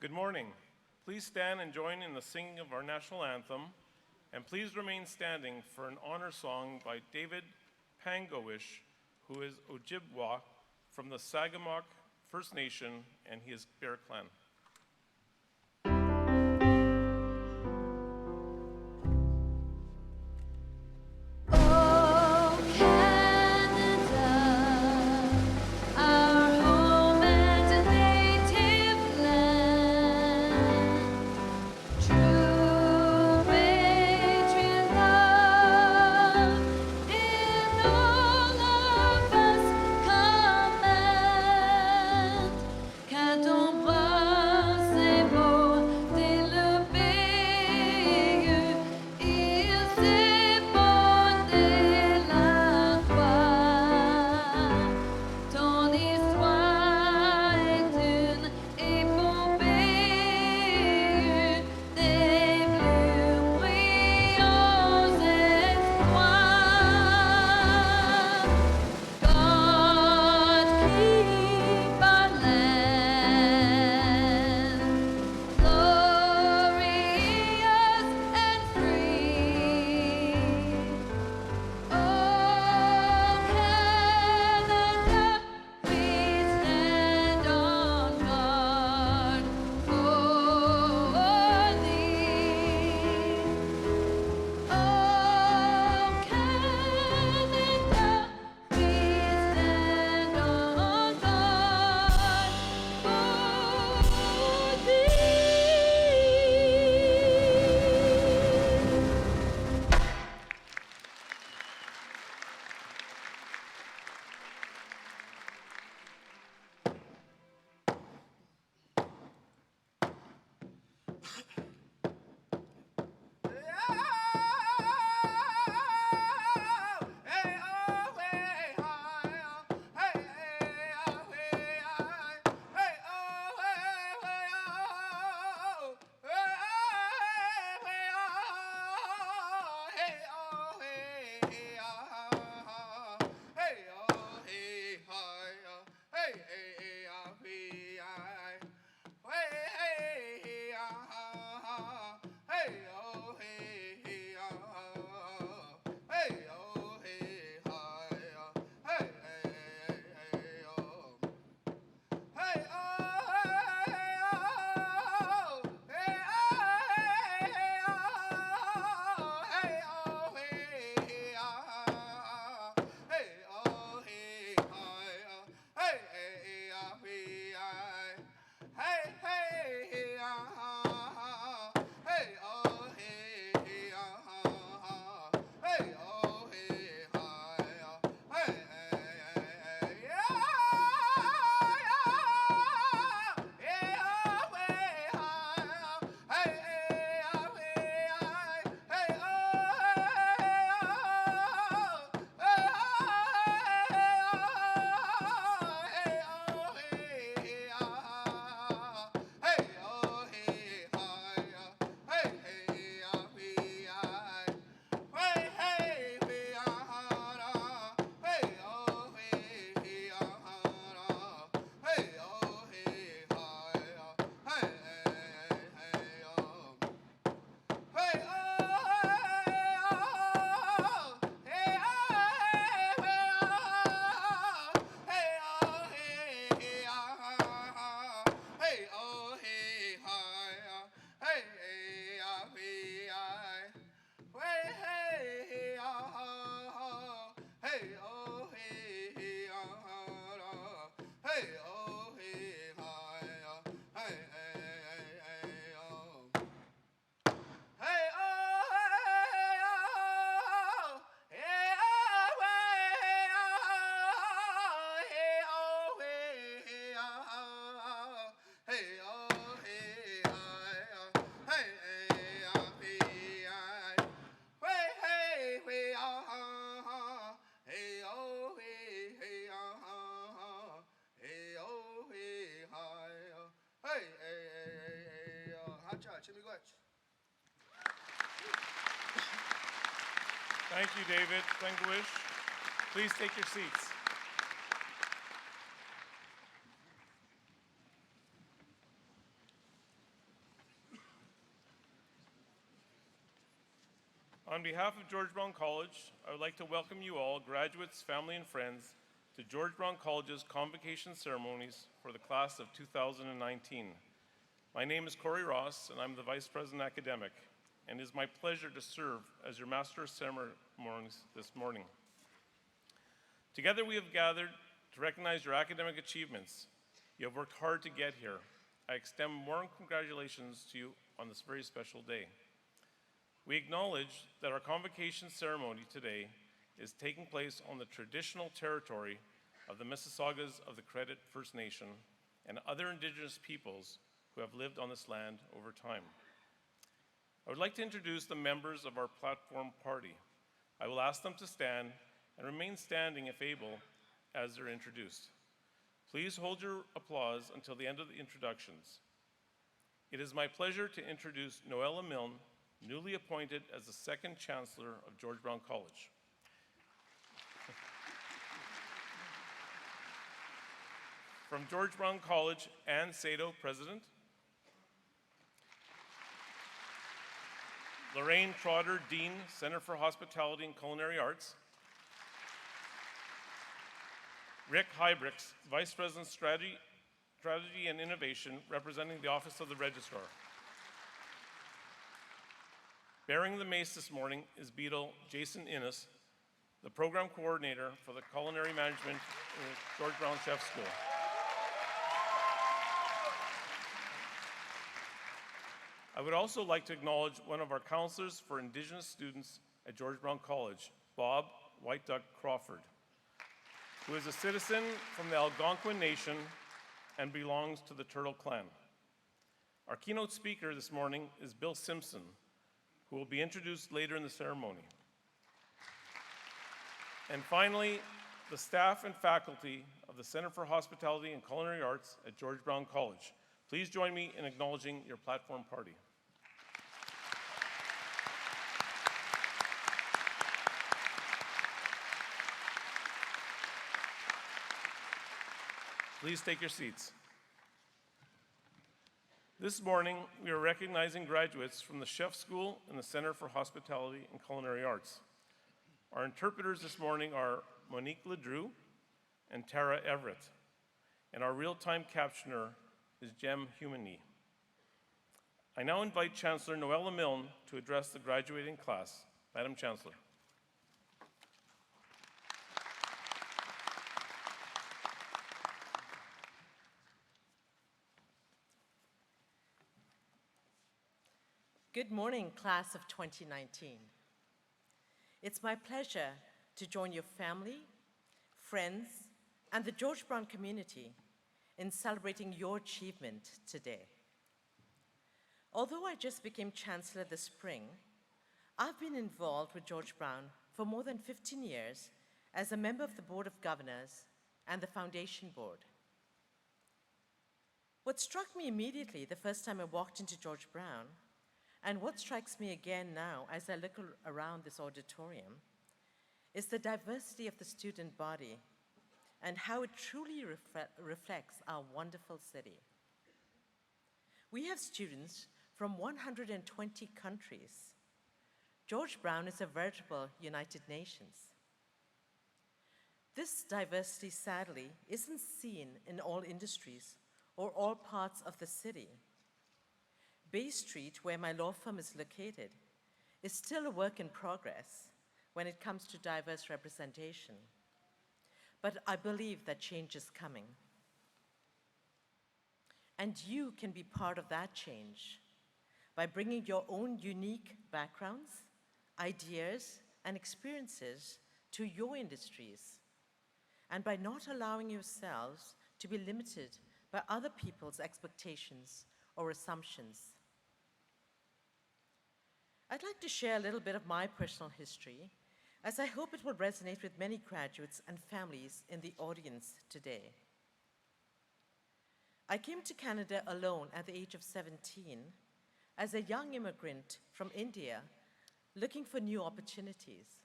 Good morning. Please stand and join in the singing of our national anthem, and please remain standing for an honor song by David Pangowish, who is Ojibwa from the Sagamok First Nation, and he is Bear Clan. Thank you, David Pangowish. Please take your seats. On behalf of George Brown College, I would like to welcome you all, graduates, family, and friends, to George Brown College's convocation ceremonies for the class of 2019. My name is Corey Ross, and I'm the Vice President Academic, and it is my pleasure to serve as your Master of Ceremonies this morning. Together we have gathered to recognize your academic achievements. You have worked hard to get here. I extend warm congratulations to you on this very special day. We acknowledge that our convocation ceremony today is taking place on the traditional territory of the Mississaugas of the Credit First Nation and other Indigenous peoples who have lived on this land over time. I would like to introduce the members of our platform party. I will ask them to stand and remain standing if able as they're introduced. Please hold your applause until the end of the introductions. It is my pleasure to introduce Noella Milne, newly appointed as the second Chancellor of George Brown College. From George Brown College, Ann Sato, President. Lorraine Trotter, Dean, Center for Hospitality and Culinary Arts. Rick Hybricks, Vice President, Strategy and Innovation, representing the Office of the Registrar. Bearing the mace this morning is Beadle Jason Innes, the Program Coordinator for the Culinary Management in George Brown Chef School. I would also like to acknowledge one of our counselors for Indigenous students at George Brown College, Bob White Duck Crawford, who is a citizen from the Algonquin Nation and belongs to the Turtle Clan. Our keynote speaker this morning is Bill Simpson, who will be introduced later in the ceremony. And finally, the staff and faculty of the Center for Hospitality and Culinary Arts at George Brown College. Please join me in acknowledging your platform party. Please take your seats. This morning, we are recognizing graduates from the Chef School and the Center for Hospitality and Culinary Arts. Our interpreters this morning are Monique Ledrew and Tara Everett, and our real-time captioner is Jem Humany. I now invite Chancellor Noella Milne to address the graduating class. Madam Chancellor. Good morning, class of 2019. It's my pleasure to join your family, friends, and the George Brown community in celebrating your achievement today. Although I just became Chancellor this spring, I've been involved with George Brown for more than 15 years as a member of the Board of Governors and the Foundation Board. What struck me immediately the first time I walked into George Brown, and what strikes me again now as I look around this auditorium, is the diversity of the student body and how it truly reflects our wonderful city. We have students from 120 countries. George Brown is a veritable United Nations. This diversity, sadly, isn't seen in all industries or all parts of the city. Bay Street, where my law firm is located, is still a work in progress when it comes to diverse representation. But I believe that change is coming. And you can be part of that change by bringing your own unique backgrounds, ideas, and experiences to your industries, and by not allowing yourselves to be limited by other people's expectations or assumptions. I'd like to share a little bit of my personal history, as I hope it will resonate with many graduates and families in the audience today. I came to Canada alone at the age of 17 as a young immigrant from India looking for new opportunities.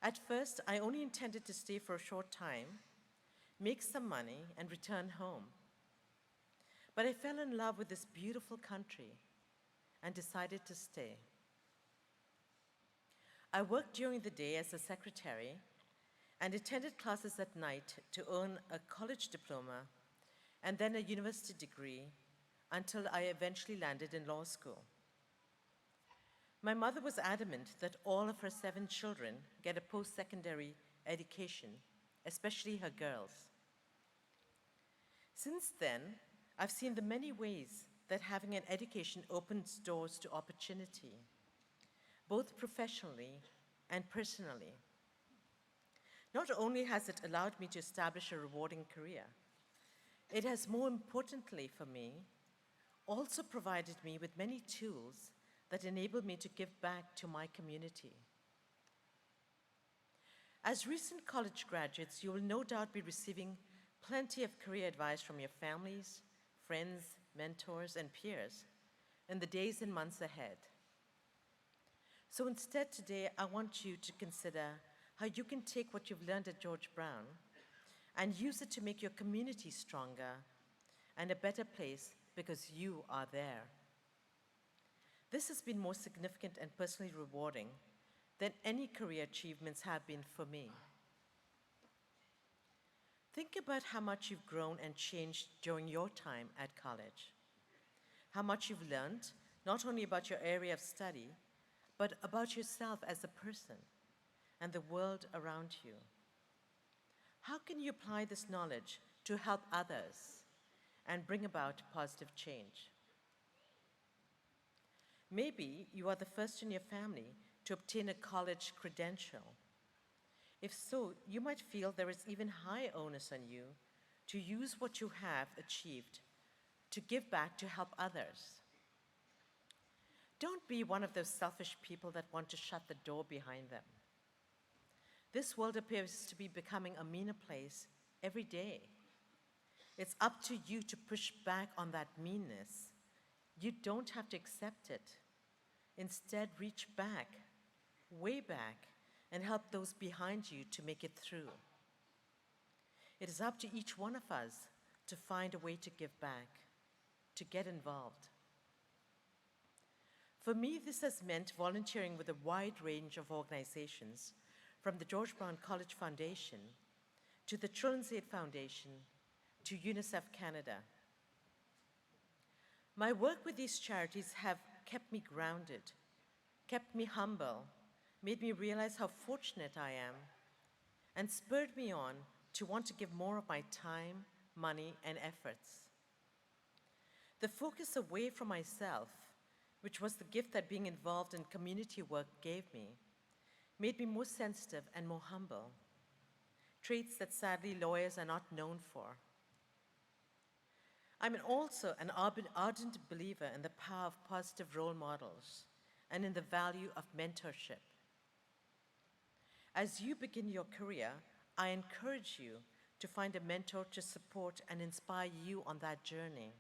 At first, I only intended to stay for a short time, make some money, and return home. But I fell in love with this beautiful country and decided to stay. I worked during the day as a secretary and attended classes at night to earn a college diploma and then a university degree until I eventually landed in law school. My mother was adamant that all of her 7 children get a post-secondary education, especially her girls. Since then, I've seen the many ways that having an education opens doors to opportunity, both professionally and personally. Not only has it allowed me to establish a rewarding career, it has, more importantly for me, also provided me with many tools that enable me to give back to my community. As recent college graduates, you will no doubt be receiving plenty of career advice from your families, friends, mentors, and peers in the days and months ahead. So instead today, I want you to consider how you can take what you've learned at George Brown and use it to make your community stronger and a better place because you are there. This has been more significant and personally rewarding than any career achievements have been for me. Think about how much you've grown and changed during your time at college. How much you've learned, not only about your area of study, but about yourself as a person and the world around you. How can you apply this knowledge to help others and bring about positive change? Maybe you are the first in your family to obtain a college credential. If so, you might feel there is even higher onus on you to use what you have achieved to give back to help others. Don't be one of those selfish people that want to shut the door behind them. This world appears to be becoming a meaner place every day. It's up to you to push back on that meanness. You don't have to accept it. Instead, reach back, way back, and help those behind you to make it through. It is up to each one of us to find a way to give back, to get involved. For me, this has meant volunteering with a wide range of organizations, from the George Brown College Foundation to the Children's Aid Foundation to UNICEF Canada. My work with these charities have kept me grounded, kept me humble, made me realize how fortunate I am, and spurred me on to want to give more of my time, money, and efforts. The focus away from myself, which was the gift that being involved in community work gave me, made me more sensitive and more humble, traits that sadly lawyers are not known for. I'm also an ardent believer in the power of positive role models and in the value of mentorship. As you begin your career, I encourage you to find a mentor to support and inspire you on that journey.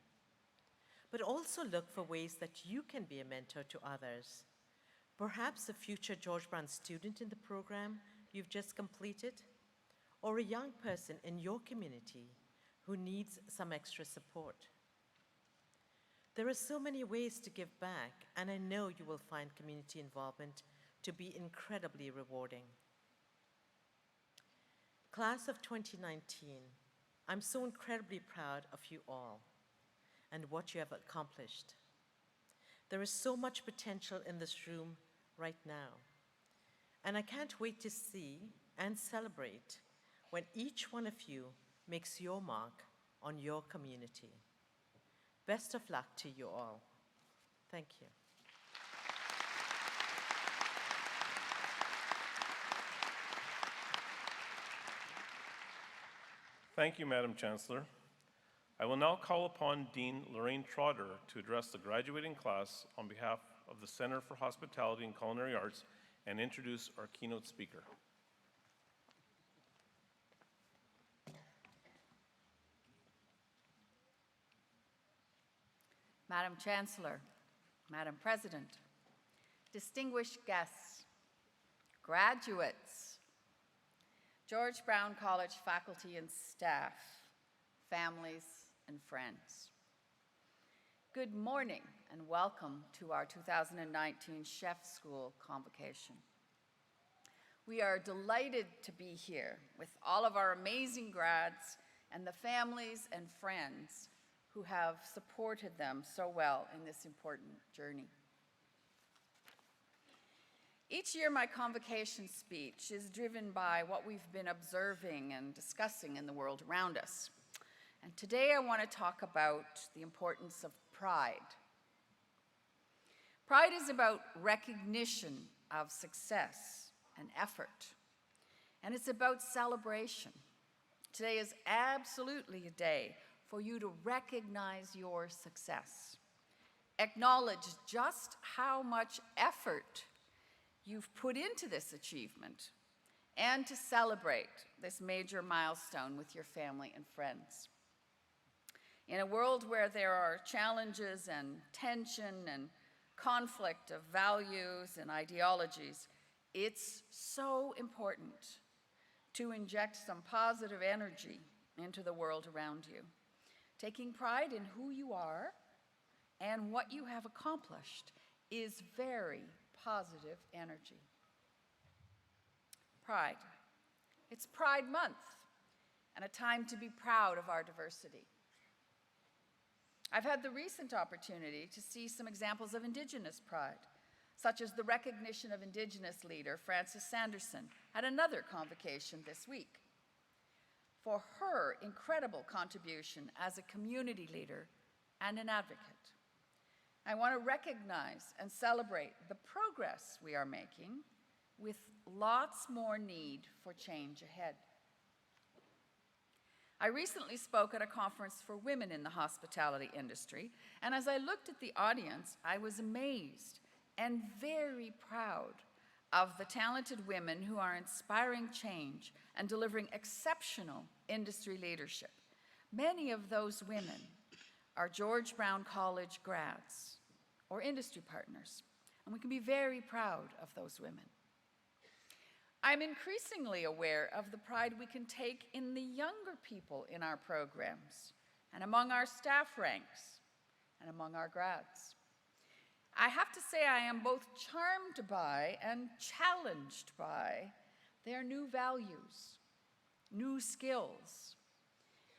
But also look for ways that you can be a mentor to others. Perhaps a future George Brown student in the program you've just completed, or a young person in your community who needs some extra support. There are so many ways to give back, and I know you will find community involvement to be incredibly rewarding. Class of 2019, I'm so incredibly proud of you all and what you have accomplished. There is so much potential in this room right now, and I can't wait to see and celebrate when each one of you makes your mark on your community. Best of luck to you all. Thank you. Thank you, Madam Chancellor. I will now call upon Dean Lorraine Trotter to address the graduating class on behalf of the Center for Hospitality and Culinary Arts and introduce our keynote speaker. Madam Chancellor, Madam President, distinguished guests, graduates, George Brown College faculty and staff, families and friends. Good morning and welcome to our 2019 Chef School Convocation. We are delighted to be here with all of our amazing grads and the families and friends who have supported them so well in this important journey. Each year, my convocation speech is driven by what we've been observing and discussing in the world around us. And today I want to talk about the importance of pride. Pride is about recognition of success and effort, and it's about celebration. Today is absolutely a day for you to recognize your success, acknowledge just how much effort you've put into this achievement, and to celebrate this major milestone with your family and friends. In a world where there are challenges and tension and conflict of values and ideologies, it's so important to inject some positive energy into the world around you, taking pride in who you are and what you have accomplished is very positive energy. Pride. It's Pride Month and a time to be proud of our diversity. I've had the recent opportunity to see some examples of Indigenous pride, such as the recognition of Indigenous leader Frances Sanderson at another convocation this week for her incredible contribution as a community leader and an advocate. I want to recognize and celebrate the progress we are making with lots more need for change ahead. I recently spoke at a conference for women in the hospitality industry, and as I looked at the audience, I was amazed and very proud of the talented women who are inspiring change and delivering exceptional industry leadership. Many of those women are George Brown College grads or industry partners, and we can be very proud of those women. I'm increasingly aware of the pride we can take in the younger people in our programs and among our staff ranks and among our grads. I have to say I am both charmed by and challenged by their new values, new skills,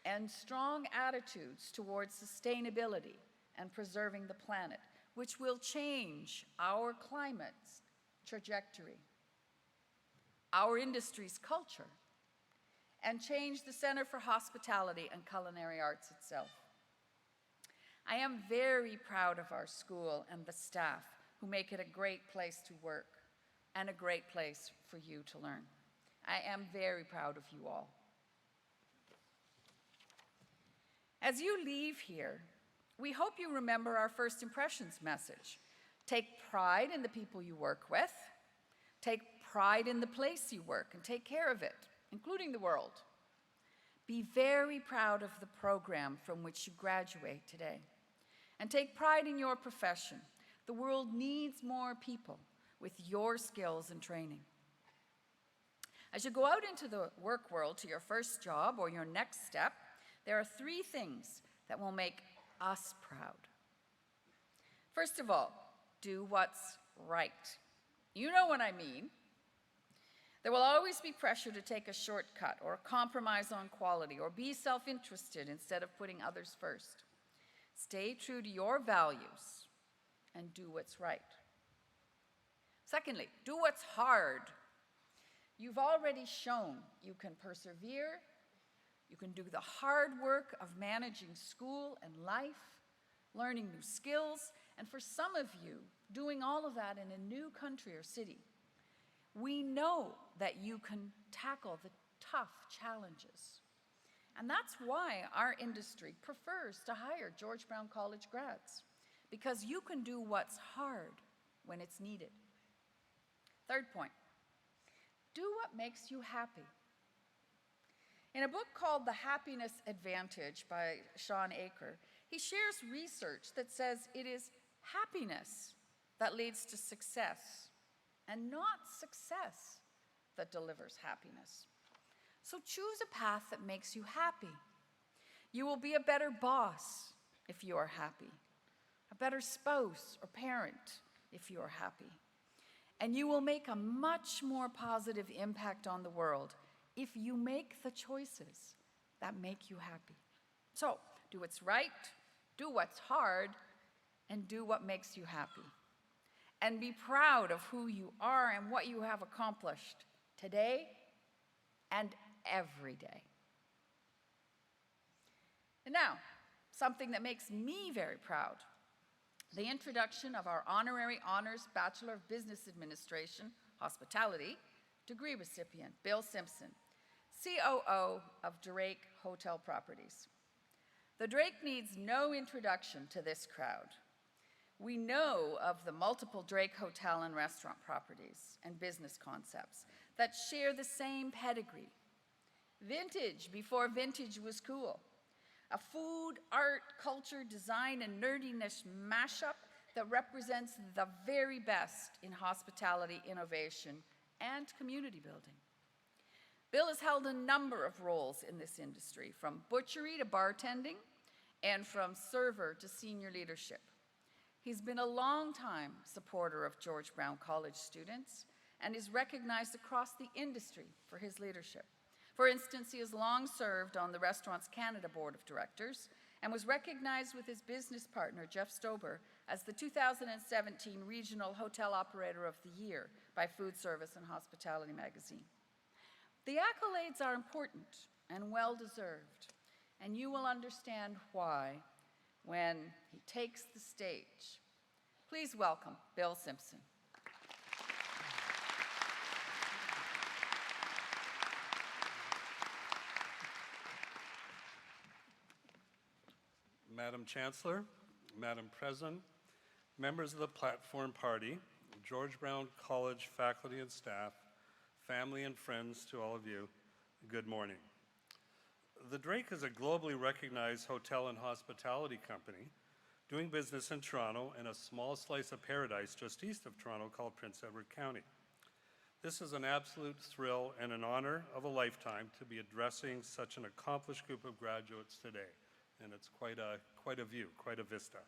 and strong attitudes towards sustainability and preserving the planet, which will change our climate's trajectory, our industry's culture, and change the Center for Hospitality and Culinary Arts itself. I am very proud of our school and the staff who make it a great place to work and a great place for you to learn. I am very proud of you all. As you leave here, we hope you remember our first impressions message. Take pride in the people you work with. Take pride in the place you work and take care of it, including the world. Be very proud of the program from which you graduate today. And take pride in your profession. The world needs more people with your skills and training. As you go out into the work world to your first job or your next step, there are 3 things that will make us proud. First of all, do what's right. You know what I mean. There will always be pressure to take a shortcut or compromise on quality or be self-interested instead of putting others first. Stay true to your values and do what's right. Secondly, do what's hard. You've already shown you can persevere, you can do the hard work of managing school and life, learning new skills, and for some of you, doing all of that in a new country or city. We know that you can tackle the tough challenges. And that's why our industry prefers to hire George Brown College grads, because you can do what's hard when it's needed. Third point, do what makes you happy. In a book called The Happiness Advantage by Sean Aker, he shares research that says it is happiness that leads to success and not success that delivers happiness. So choose a path that makes you happy. You will be a better boss if you are happy, a better spouse or parent if you are happy, and you will make a much more positive impact on the world if you make the choices that make you happy. So, do what's right, do what's hard, and do what makes you happy. And be proud of who you are and what you have accomplished today and every day. And now, something that makes me very proud, the introduction of our Honorary Honors Bachelor of Business Administration, Hospitality, degree recipient, Bill Simpson, COO of Drake Hotel Properties. The Drake needs no introduction to this crowd. We know of the multiple Drake hotel and restaurant properties and business concepts that share the same pedigree. Vintage before vintage was cool. A food, art, culture, design, and nerdiness mashup that represents the very best in hospitality innovation and community building. Bill has held a number of roles in this industry, from butchery to bartending, and from server to senior leadership. He's been a long-time supporter of George Brown College students and is recognized across the industry for his leadership. For instance, he has long served on the Restaurants Canada Board of Directors and was recognized with his business partner, Jeff Stober, as the 2017 Regional Hotel Operator of the Year by Food Service and Hospitality magazine. The accolades are important and well-deserved, and you will understand why when he takes the stage. Please welcome Bill Simpson. Madam Chancellor, Madam President, members of the Platform Party, George Brown College faculty and staff, family and friends to all of you, good morning. The Drake is a globally recognized hotel and hospitality company doing business in Toronto and a small slice of paradise just east of Toronto called Prince Edward County. This is an absolute thrill and an honor of a lifetime to be addressing such an accomplished group of graduates today. And it's quite a view, quite a vista.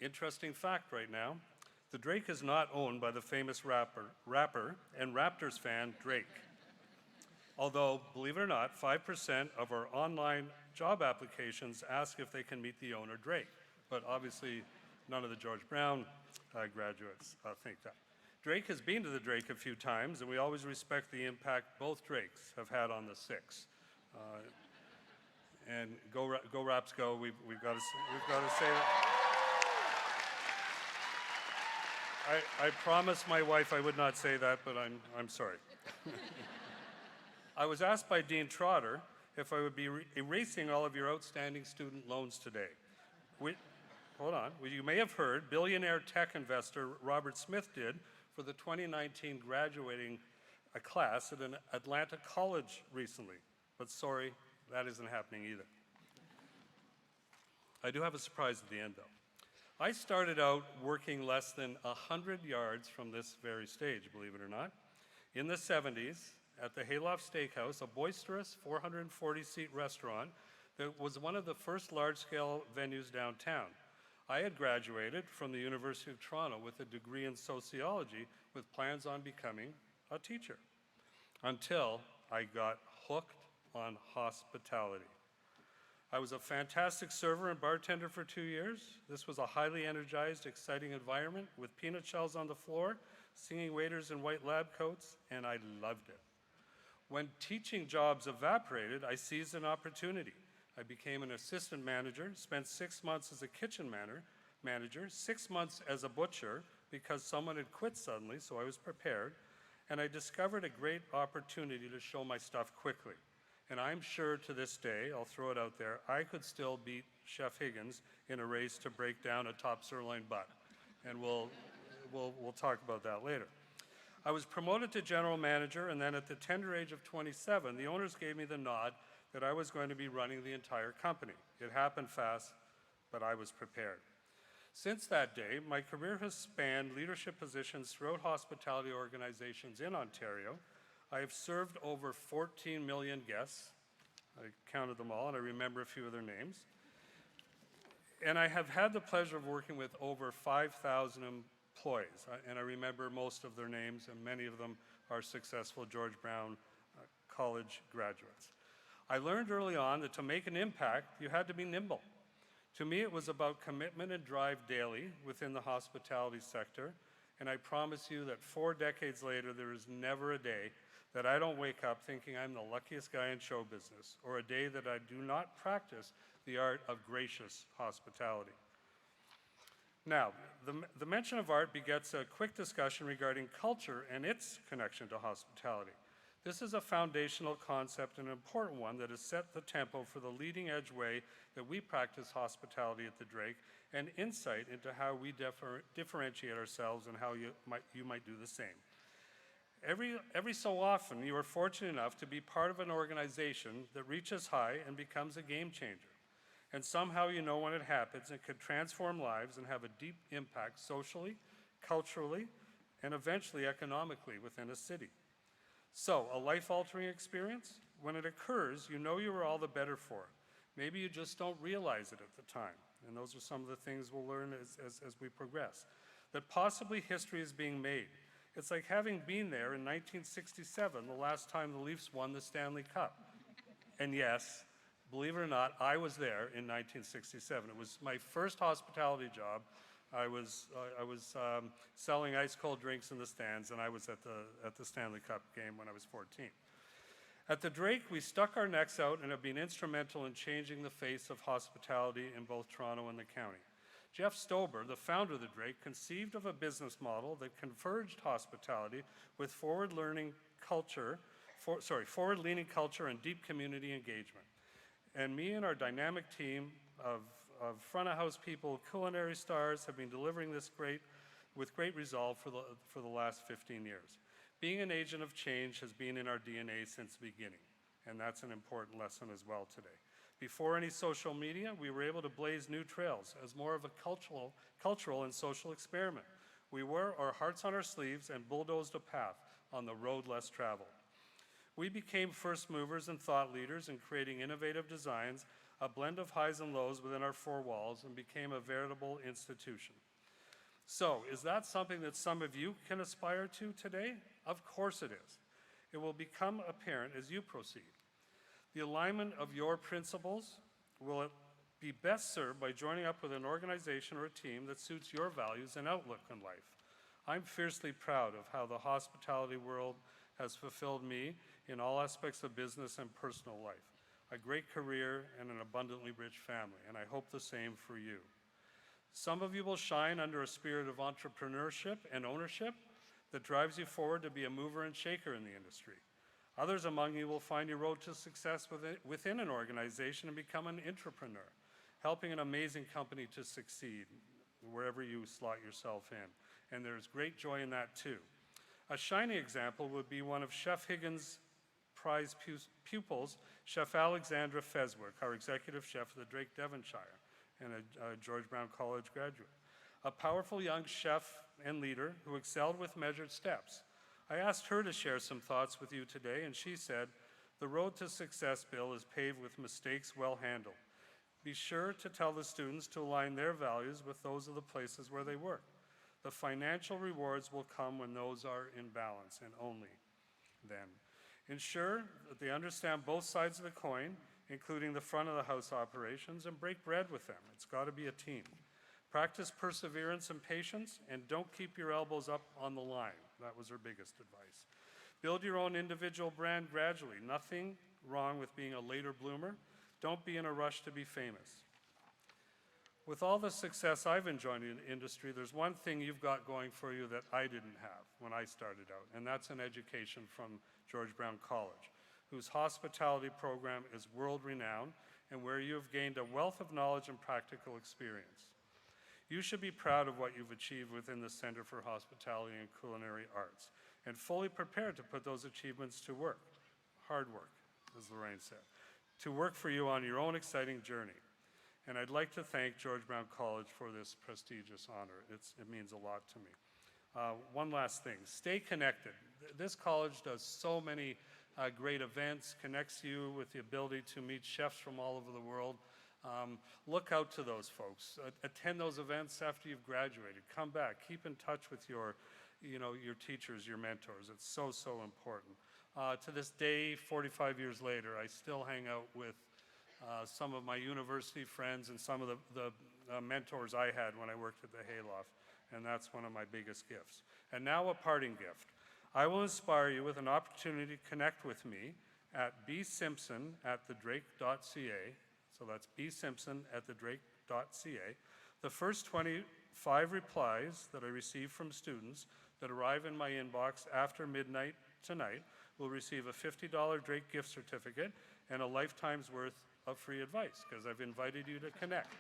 Interesting fact right now, the Drake is not owned by the famous rapper and Raptors fan Drake. Although, believe it or not, 5% of our online job applications ask if they can meet the owner Drake. But obviously, none of the George Brown graduates think that. Drake has been to the Drake a few times, and we always respect the impact both Drakes have had on the Six. And go Raps go, we've got to say that. I promised my wife I would not say that, but I'm sorry. I was asked by Dean Trotter if I would be erasing all of your outstanding student loans today. Hold on, you may have heard billionaire tech investor Robert Smith did for the 2019 graduating class at an Atlanta college recently, but sorry, that isn't happening either. I do have a surprise at the end, though. I started out working less than 100 yards from this very stage, believe it or not, in the 70s at the Hayloft Steakhouse, a boisterous 440-seat restaurant that was one of the first large-scale venues downtown. I had graduated from the University of Toronto with a degree in sociology with plans on becoming a teacher, until I got hooked on hospitality. I was a fantastic server and bartender for 2 years. This was a highly energized, exciting environment with peanut shells on the floor, singing waiters in white lab coats, and I loved it. When teaching jobs evaporated, I seized an opportunity. I became an assistant manager, spent 6 months as a kitchen manager, 6 months as a butcher because someone had quit suddenly, so I was prepared, and I discovered a great opportunity to show my stuff quickly. And I'm sure to this day, I'll throw it out there, I could still beat Chef Higgins in a race to break down a top sirloin butt. And we'll talk about that later. I was promoted to general manager, and then at the tender age of 27, the owners gave me the nod that I was going to be running the entire company. It happened fast, but I was prepared. Since that day, my career has spanned leadership positions throughout hospitality organizations in Ontario. I have served over 14 million guests. I counted them all, and I remember a few of their names. And I have had the pleasure of working with over 5,000 employees, and I remember most of their names, and many of them are successful George Brown College graduates. I learned early on that to make an impact, you had to be nimble. To me, it was about commitment and drive daily within the hospitality sector, and I promise you that 4 decades later, there is never a day that I don't wake up thinking I'm the luckiest guy in show business, or a day that I do not practice the art of gracious hospitality. Now, the mention of art begets a quick discussion regarding culture and its connection to hospitality. This is a foundational concept, an important one that has set the tempo for the leading edge way that we practice hospitality at the Drake, and insight into how we differentiate ourselves and how you might do the same. Every so often, you are fortunate enough to be part of an organization that reaches high and becomes a game changer. And somehow you know when it happens, it could transform lives and have a deep impact socially, culturally, and eventually economically within a city. So, a life-altering experience? When it occurs, you know you are all the better for it. Maybe you just don't realize it at the time. And those are some of the things we'll learn as we progress. That possibly history is being made. It's like having been there in 1967, the last time the Leafs won the Stanley Cup. And yes, believe it or not, I was there in 1967. It was my first hospitality job. I was selling ice cold drinks in the stands, and I was at the Stanley Cup game when I was 14. At the Drake, we stuck our necks out and have been instrumental in changing the face of hospitality in both Toronto and the county. Jeff Stober, the founder of the Drake, conceived of a business model that converged hospitality with forward-leaning culture and deep community engagement. And me and our dynamic team of front-of-house people, culinary stars, have been delivering this with great resolve for the last 15 years. Being an agent of change has been in our DNA since the beginning, and that's an important lesson as well today. Before any social media, we were able to blaze new trails as more of a cultural and social experiment. We wore our hearts on our sleeves and bulldozed a path on the road less traveled. We became first movers and thought leaders in creating innovative designs, a blend of highs and lows within our 4 walls, and became a veritable institution. So, is that something that some of you can aspire to today? Of course it is. It will become apparent as you proceed. The alignment of your principles will be best served by joining up with an organization or a team that suits your values and outlook on life. I'm fiercely proud of how the hospitality world has fulfilled me in all aspects of business and personal life. A great career and an abundantly rich family, and I hope the same for you. Some of you will shine under a spirit of entrepreneurship and ownership that drives you forward to be a mover and shaker in the industry. Others among you will find your road to success within an organization and become an intrapreneur, helping an amazing company to succeed wherever you slot yourself in. And there's great joy in that too. A shining example would be one of Chef Higgins' prize pupils, Chef Alexandra Feswick, our executive chef of the Drake Devonshire, and a George Brown College graduate. A powerful young chef and leader who excelled with measured steps. I asked her to share some thoughts with you today, and she said, "The road to success, Bill, is paved with mistakes well handled. Be sure to tell the students to align their values with those of the places where they work. The financial rewards will come when those are in balance, and only then. Ensure that they understand both sides of the coin, including the front of the house operations, and break bread with them. It's got to be a team. Practice perseverance and patience, and don't keep your elbows up on the line." That was her biggest advice. Build your own individual brand gradually. Nothing wrong with being a later bloomer. Don't be in a rush to be famous. With all the success I've enjoyed in the industry, there's one thing you've got going for you that I didn't have when I started out, and that's an education from George Brown College, whose hospitality program is world-renowned and where you have gained a wealth of knowledge and practical experience. You should be proud of what you've achieved within the Center for Hospitality and Culinary Arts, and fully prepared to put those achievements to work, hard work, as Lorraine said, to work for you on your own exciting journey. And I'd like to thank George Brown College for this prestigious honor. It means a lot to me. One last thing, stay connected. This college does so many great events, connects you with the ability to meet chefs from all over the world. Look out to those folks. Attend those events after you've graduated. Come back. Keep in touch with your teachers, your mentors. It's so, so important. To this day, 45 years later, I still hang out with some of my university friends and some of the mentors I had when I worked at the Hayloft, and that's one of my biggest gifts. And now a parting gift. I will inspire you with an opportunity to connect with me at bsimpson@thedrake.ca. So that's bsimpson@thedrake.ca. The first 25 replies that I receive from students that arrive in my inbox after midnight tonight will receive a $50 Drake gift certificate and a lifetime's worth of free advice, because I've invited you to connect.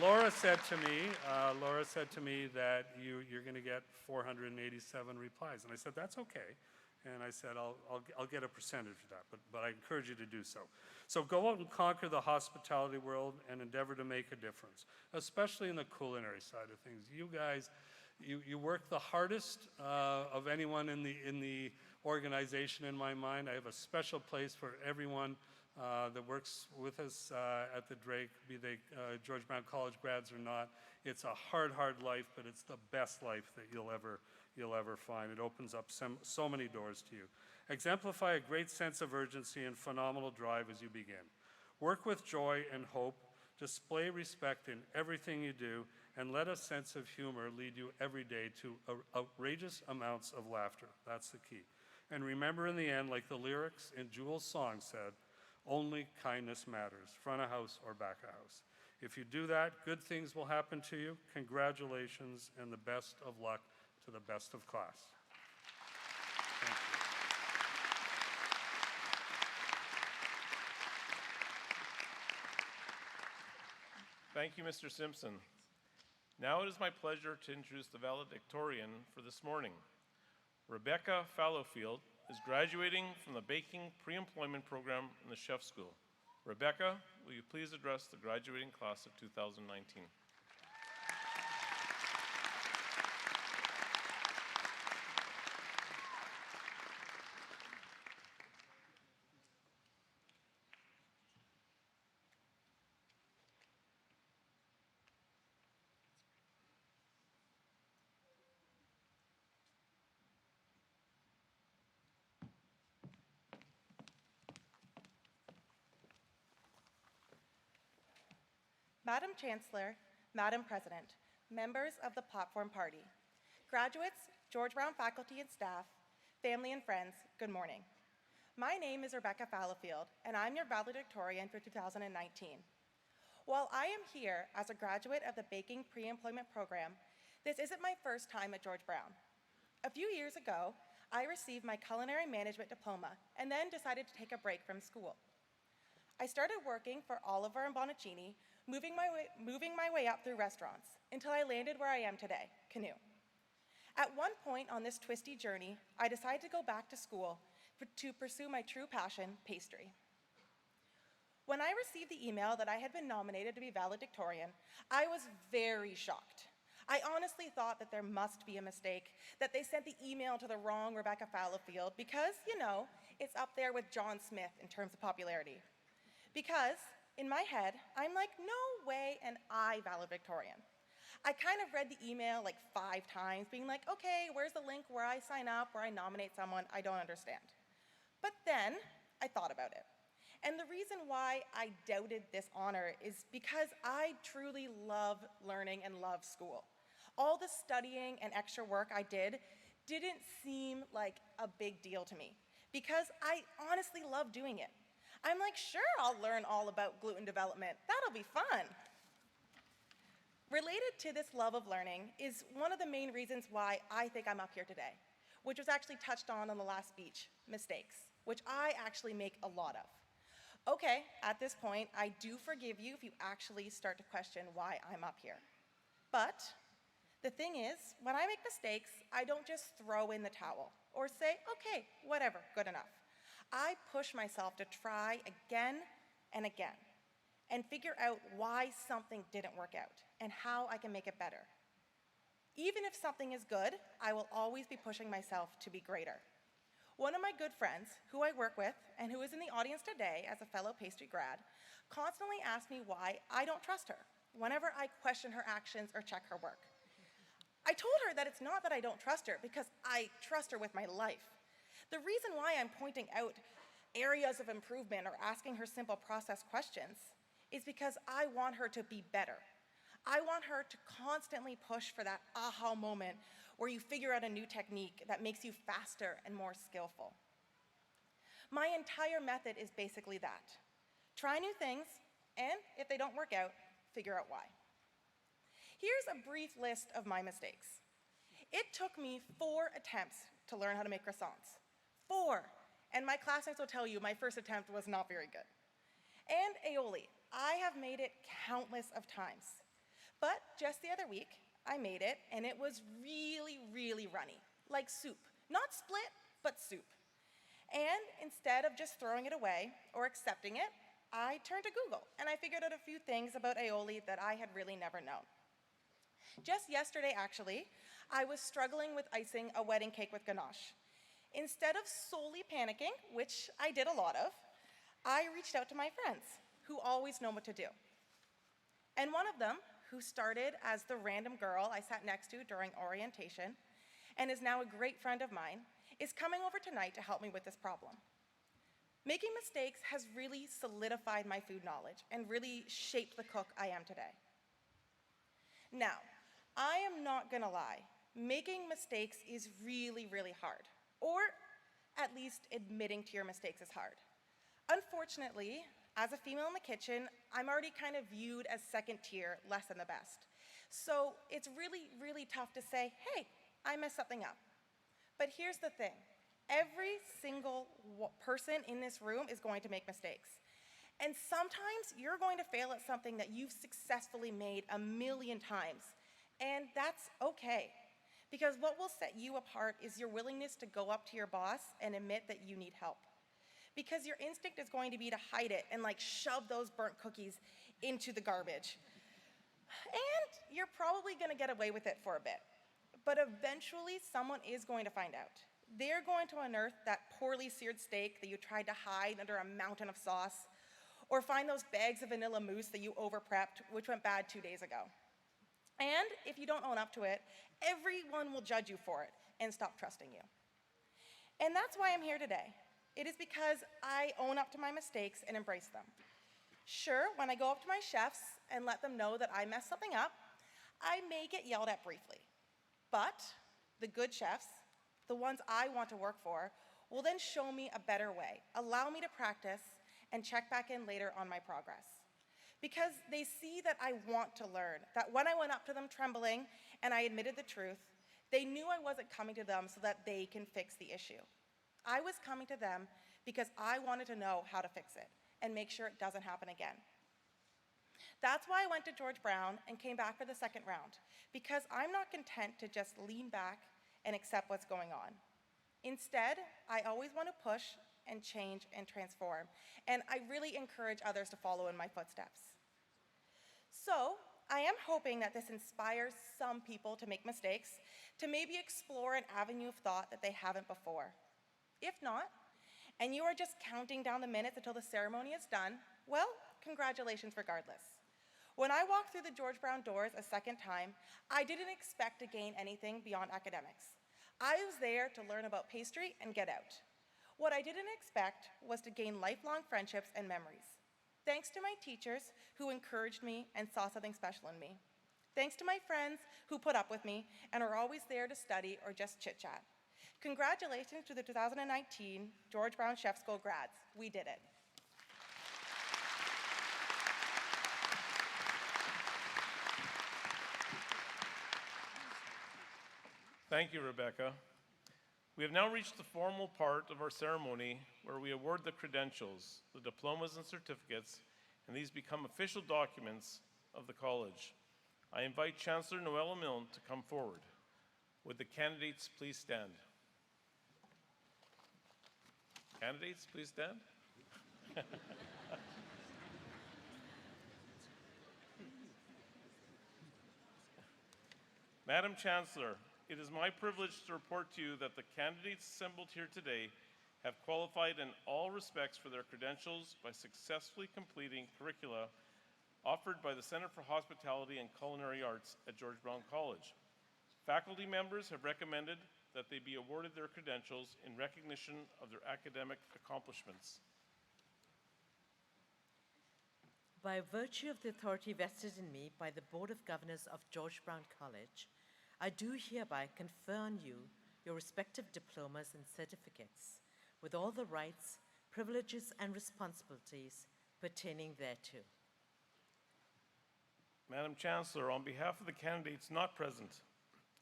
Laura said to me that you're going to get 487 replies, and I said that's okay, and I said I'll get a percentage of that, but I encourage you to do so. So go out and conquer the hospitality world and endeavor to make a difference, especially in the culinary side of things. You guys, you work the hardest of anyone in the organization in my mind. I have a special place for everyone that works with us at the Drake, be they George Brown College grads or not. It's a hard life, but it's the best life that you'll ever find. It opens up so many doors to you. Exemplify a great sense of urgency and phenomenal drive as you begin. Work with joy and hope. Display respect in everything you do, and let a sense of humor lead you every day to outrageous amounts of laughter. That's the key. And remember, in the end, like the lyrics in Jewel's song said, only kindness matters, front of house or back of house. If you do that, good things will happen to you. Congratulations, and the best of luck to the best of class. Thank you. Thank you, Mr. Simpson. Now it is my pleasure to introduce the valedictorian for this morning. Rebecca Fallowfield is graduating from the Baking Pre-Employment Program in the Chef School. Rebecca, will you please address the graduating class of 2019? Madam Chancellor, Madam President, members of the Platform Party, graduates, George Brown faculty and staff, family and friends, good morning. My name is Rebecca Fallowfield, and I'm your valedictorian for 2019. While I am here as a graduate of the Baking Pre-Employment Program, this isn't my first time at George Brown. A few years ago, I received my Culinary Management diploma and then decided to take a break from school. I started working for Oliver and Bonacini, moving my way up through restaurants until I landed where I am today, Canoe. At one point on this twisty journey, I decided to go back to school to pursue my true passion, pastry. When I received the email that I had been nominated to be valedictorian, I was very shocked. I honestly thought that there must be a mistake, that they sent the email to the wrong Rebecca Fallowfield because, it's up there with John Smith in terms of popularity. Because in my head, I'm like, no way am I valedictorian. I kind of read the email like 5 times, being like, okay, where's the link where I sign up, where I nominate someone? I don't understand. But then I thought about it. And the reason why I doubted this honor is because I truly love learning and love school. All the studying and extra work I didn't seem like a big deal to me because I honestly love doing it. I'm like, sure, I'll learn all about gluten development. That'll be fun. Related to this love of learning is one of the main reasons why I think I'm up here today, which was actually touched on the last speech, mistakes, which I actually make a lot of. Okay, at this point, I do forgive you if you actually start to question why I'm up here. But the thing is, when I make mistakes, I don't just throw in the towel or say, okay, whatever, good enough. I push myself to try again and again and figure out why something didn't work out and how I can make it better. Even if something is good, I will always be pushing myself to be greater. One of my good friends, who I work with and who is in the audience today as a fellow pastry grad, constantly asks me why I don't trust her whenever I question her actions or check her work. I told her that it's not that I don't trust her, because I trust her with my life. The reason why I'm pointing out areas of improvement or asking her simple process questions is because I want her to be better. I want her to constantly push for that aha moment where you figure out a new technique that makes you faster and more skillful. My entire method is basically that. Try new things, and if they don't work out, figure out why. Here's a brief list of my mistakes. It took me 4 attempts to learn how to make croissants. 4. And my classmates will tell you my first attempt was not very good. And aioli. I have made it countless of times. But just the other week, I made it, and it was really, really runny, like soup. Not split, but soup. And instead of just throwing it away or accepting it, I turned to Google, and I figured out a few things about aioli that I had really never known. Just yesterday, actually, I was struggling with icing a wedding cake with ganache. Instead of solely panicking, which I did a lot of, I reached out to my friends, who always know what to do. And one of them, who started as the random girl I sat next to during orientation, and is now a great friend of mine, is coming over tonight to help me with this problem. Making mistakes has really solidified my food knowledge and really shaped the cook I am today. Now, I am not gonna lie, making mistakes is really, really hard, or at least admitting to your mistakes is hard. Unfortunately, as a female in the kitchen, I'm already kind of viewed as second tier, less than the best. So it's really, really tough to say, hey, I messed something up. But here's the thing. Every single person in this room is going to make mistakes. And sometimes you're going to fail at something that you've successfully made a million times. And that's okay. Because what will set you apart is your willingness to go up to your boss and admit that you need help. Because your instinct is going to be to hide it and like shove those burnt cookies into the garbage. And you're probably gonna get away with it for a bit. But eventually someone is going to find out. They're going to unearth that poorly seared steak that you tried to hide under a mountain of sauce, or find those bags of vanilla mousse that you over-prepped, which went bad 2 days ago. And if you don't own up to it, everyone will judge you for it and stop trusting you. And that's why I'm here today. It is because I own up to my mistakes and embrace them. Sure, when I go up to my chefs and let them know that I messed something up, I may get yelled at briefly. But the good chefs, the ones I want to work for, will then show me a better way, allow me to practice, and check back in later on my progress. Because they see that I want to learn, that when I went up to them trembling and I admitted the truth, they knew I wasn't coming to them so that they can fix the issue. I was coming to them because I wanted to know how to fix it and make sure it doesn't happen again. That's why I went to George Brown and came back for the second round, because I'm not content to just lean back and accept what's going on. Instead, I always want to push and change and transform, and I really encourage others to follow in my footsteps. So, I am hoping that this inspires some people to make mistakes, to maybe explore an avenue of thought that they haven't before. If not, and you are just counting down the minutes until the ceremony is done, well, congratulations regardless. When I walked through the George Brown doors a second time, I didn't expect to gain anything beyond academics. I was there to learn about pastry and get out. What I didn't expect was to gain lifelong friendships and memories. Thanks to my teachers who encouraged me and saw something special in me. Thanks to my friends who put up with me and are always there to study or just chit-chat. Congratulations to the 2019 George Brown Chef School grads. We did it. Thank you, Rebecca. We have now reached the formal part of our ceremony where we award the credentials, the diplomas and certificates, and these become official documents of the college. I invite Chancellor Noelle Milne to come forward. Would the candidates please stand? Candidates, please stand. Madam Chancellor, it is my privilege to report to you that the candidates assembled here today have qualified in all respects for their credentials by successfully completing curricula offered by the Center for Hospitality and Culinary Arts at George Brown College. Faculty members have recommended that they be awarded their credentials in recognition of their academic accomplishments. By virtue of the authority vested in me by the Board of Governors of George Brown College, I do hereby confer on you your respective diplomas and certificates, with all the rights, privileges, and responsibilities pertaining thereto. Madam Chancellor, on behalf of the candidates not present,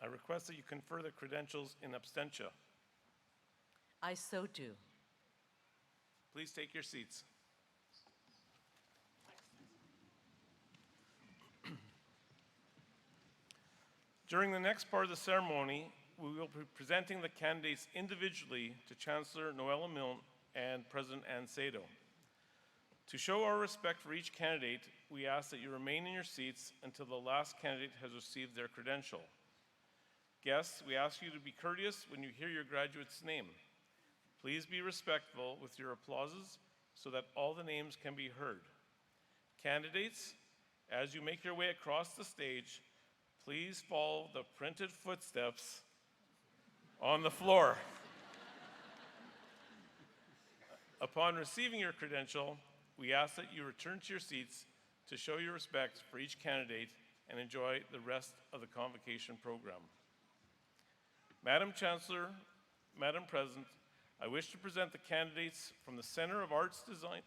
I request that you confer the credentials in absentia. I so do. Please take your seats. During the next part of the ceremony, we will be presenting the candidates individually to Chancellor Noella Milne and President Ann Sado. To show our respect for each candidate, we ask that you remain in your seats until the last candidate has received their credential. Guests, we ask you to be courteous when you hear your graduate's name. Please be respectful with your applauses so that all the names can be heard. Candidates, as you make your way across the stage, please follow the printed footsteps on the floor. Upon receiving your credential, we ask that you return to your seats to show your respect for each candidate and enjoy the rest of the convocation program. Madam Chancellor, Madam President, I wish to present the candidates from the Center of Arts Design.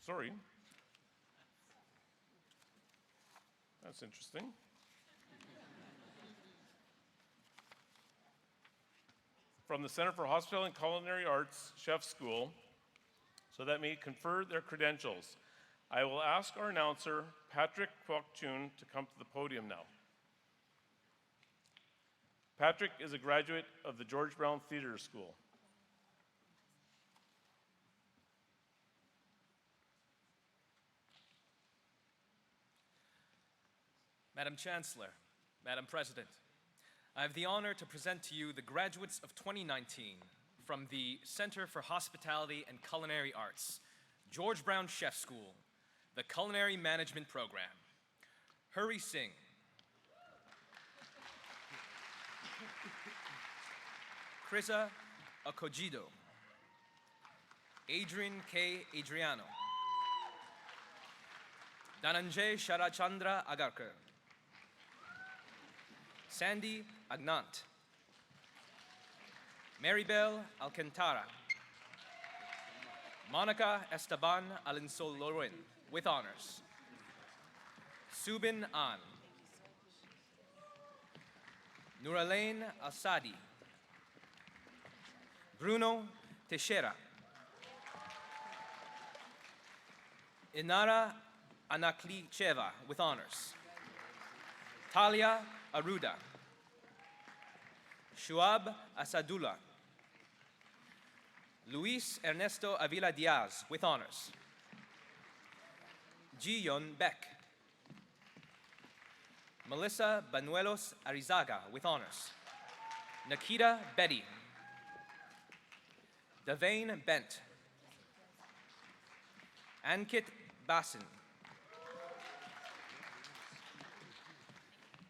Sorry. That's interesting. From the Center for Hospitality and Culinary Arts Chef School, so that may confer their credentials. I will ask our announcer, Patrick Kwok-Chun, to come to the podium now. Patrick is a graduate of the George Brown Theatre School. Madam Chancellor, Madam President, I have the honor to present to you the graduates of 2019 from the Center for Hospitality and Culinary Arts, George Brown Chef School, the Culinary Management Program. Hurry Singh. Krisa Okojido. Adrian K. Adriano. Dhananjay Sharachandra Agarkar. Sandy Agnant. Maribel Alcantara. Monica Esteban Alinsol-Lorin, with honors. Subin An. Nuralain Asadi. Bruno Teixeira. Inara Anaklicheva, with honors. Talia Aruda. Shuab Asadullah. Luis Ernesto Avila Diaz, with honors. Ji-Yon Beck. Melissa Banuelos Arizaga, with honors. Nikita Betty. Devane Bent. Ankit Basin.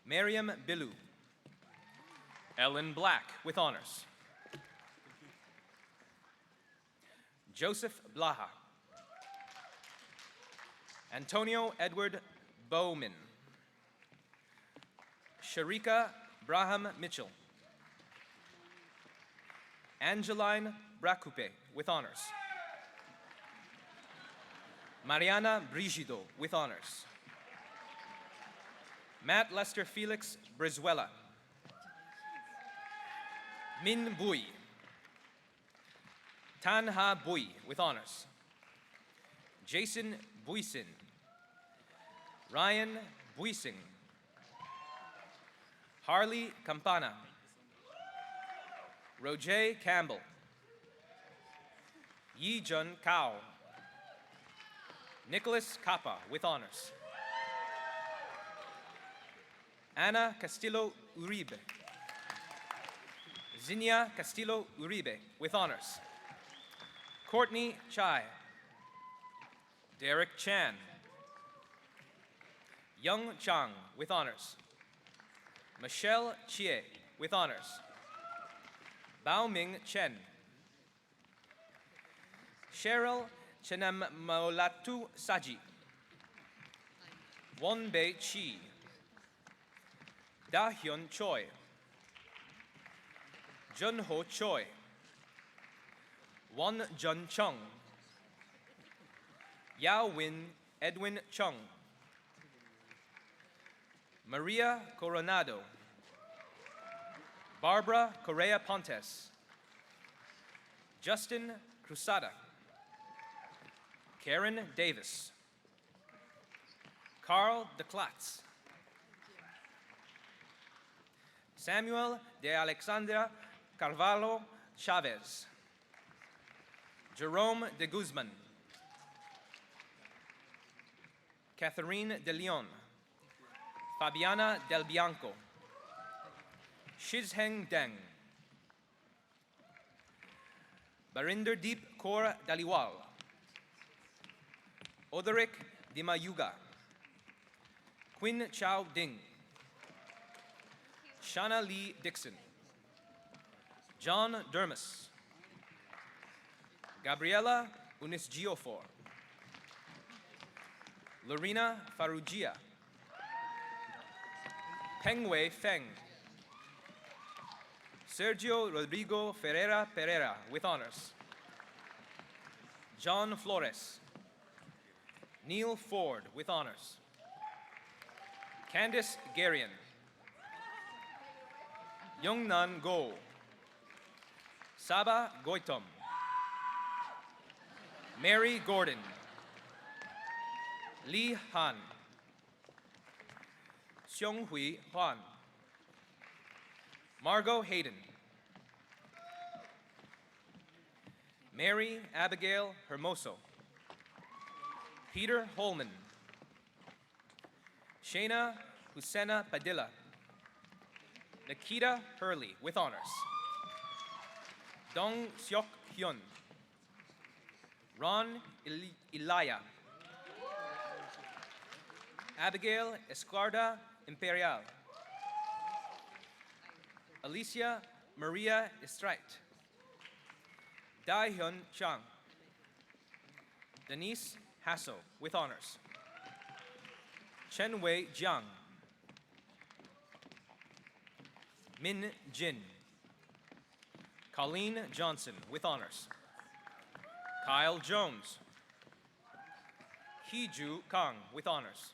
Mariam Bilu. Ellen Black, with honors. Joseph Blaha. Antonio Edward Bowman. Sharika Braham Mitchell. Angeline Bracupe, with honors. Mariana Brigido, with honors. Matt Lester Felix Brizuela. Min Bui. Tanha Bui, with honors. Jason Buisin. Ryan Buising. Harley Campana. Roger Campbell. Yi Jun Kao. Nicholas Kappa, with honors. Ana Castillo Uribe. Zinnia Castillo Uribe, with honors. Courtney Chai. Derek Chan. Young Chang with honors. Michelle Chie with honors. Bao Ming Chen. Cheryl Chenem Maolatu Saji. Won Bei Chi. Da Hyun Choi. Jun Ho Choi. Won Jun Chung. Yao Win Edwin Chung. Maria Coronado. Barbara Correa Pontes. Justin Cruzada. Karen Davis. Carl de Klatz. Samuel de Alexandra Carvalho Chavez. Jerome de Guzman. Catherine de Leon. Fabiana del Bianco. Shizheng Deng. Barinder Deep Kaur Daliwal. Oderic Dimayuga. Quinn Chow Ding. Shana Lee Dixon. John Dermis. Gabriela Unisgiofor. Lorena Farugia. Pengwei Feng. Sergio Rodrigo Ferreira Pereira with honors. John Flores. Neil Ford with honors. Candice Garian. Youngnan Go. Saba Goitom. Mary Gordon. Li Han. Xionghui Huan. Margot Hayden. Mary Abigail Hermoso. Peter Holman. Shayna Husena Padilla. Nikita Hurley with honors. Dong Seok Hyun. Ron Ilaya. Abigail Escarda Imperial. Alicia Maria Estrite. Dai-hyun Chang. Denise Hasso with honors. Chen-wei Jiang. Min Jin. Colleen Johnson with honors. Kyle Jones. Hee-ju Kang with honors.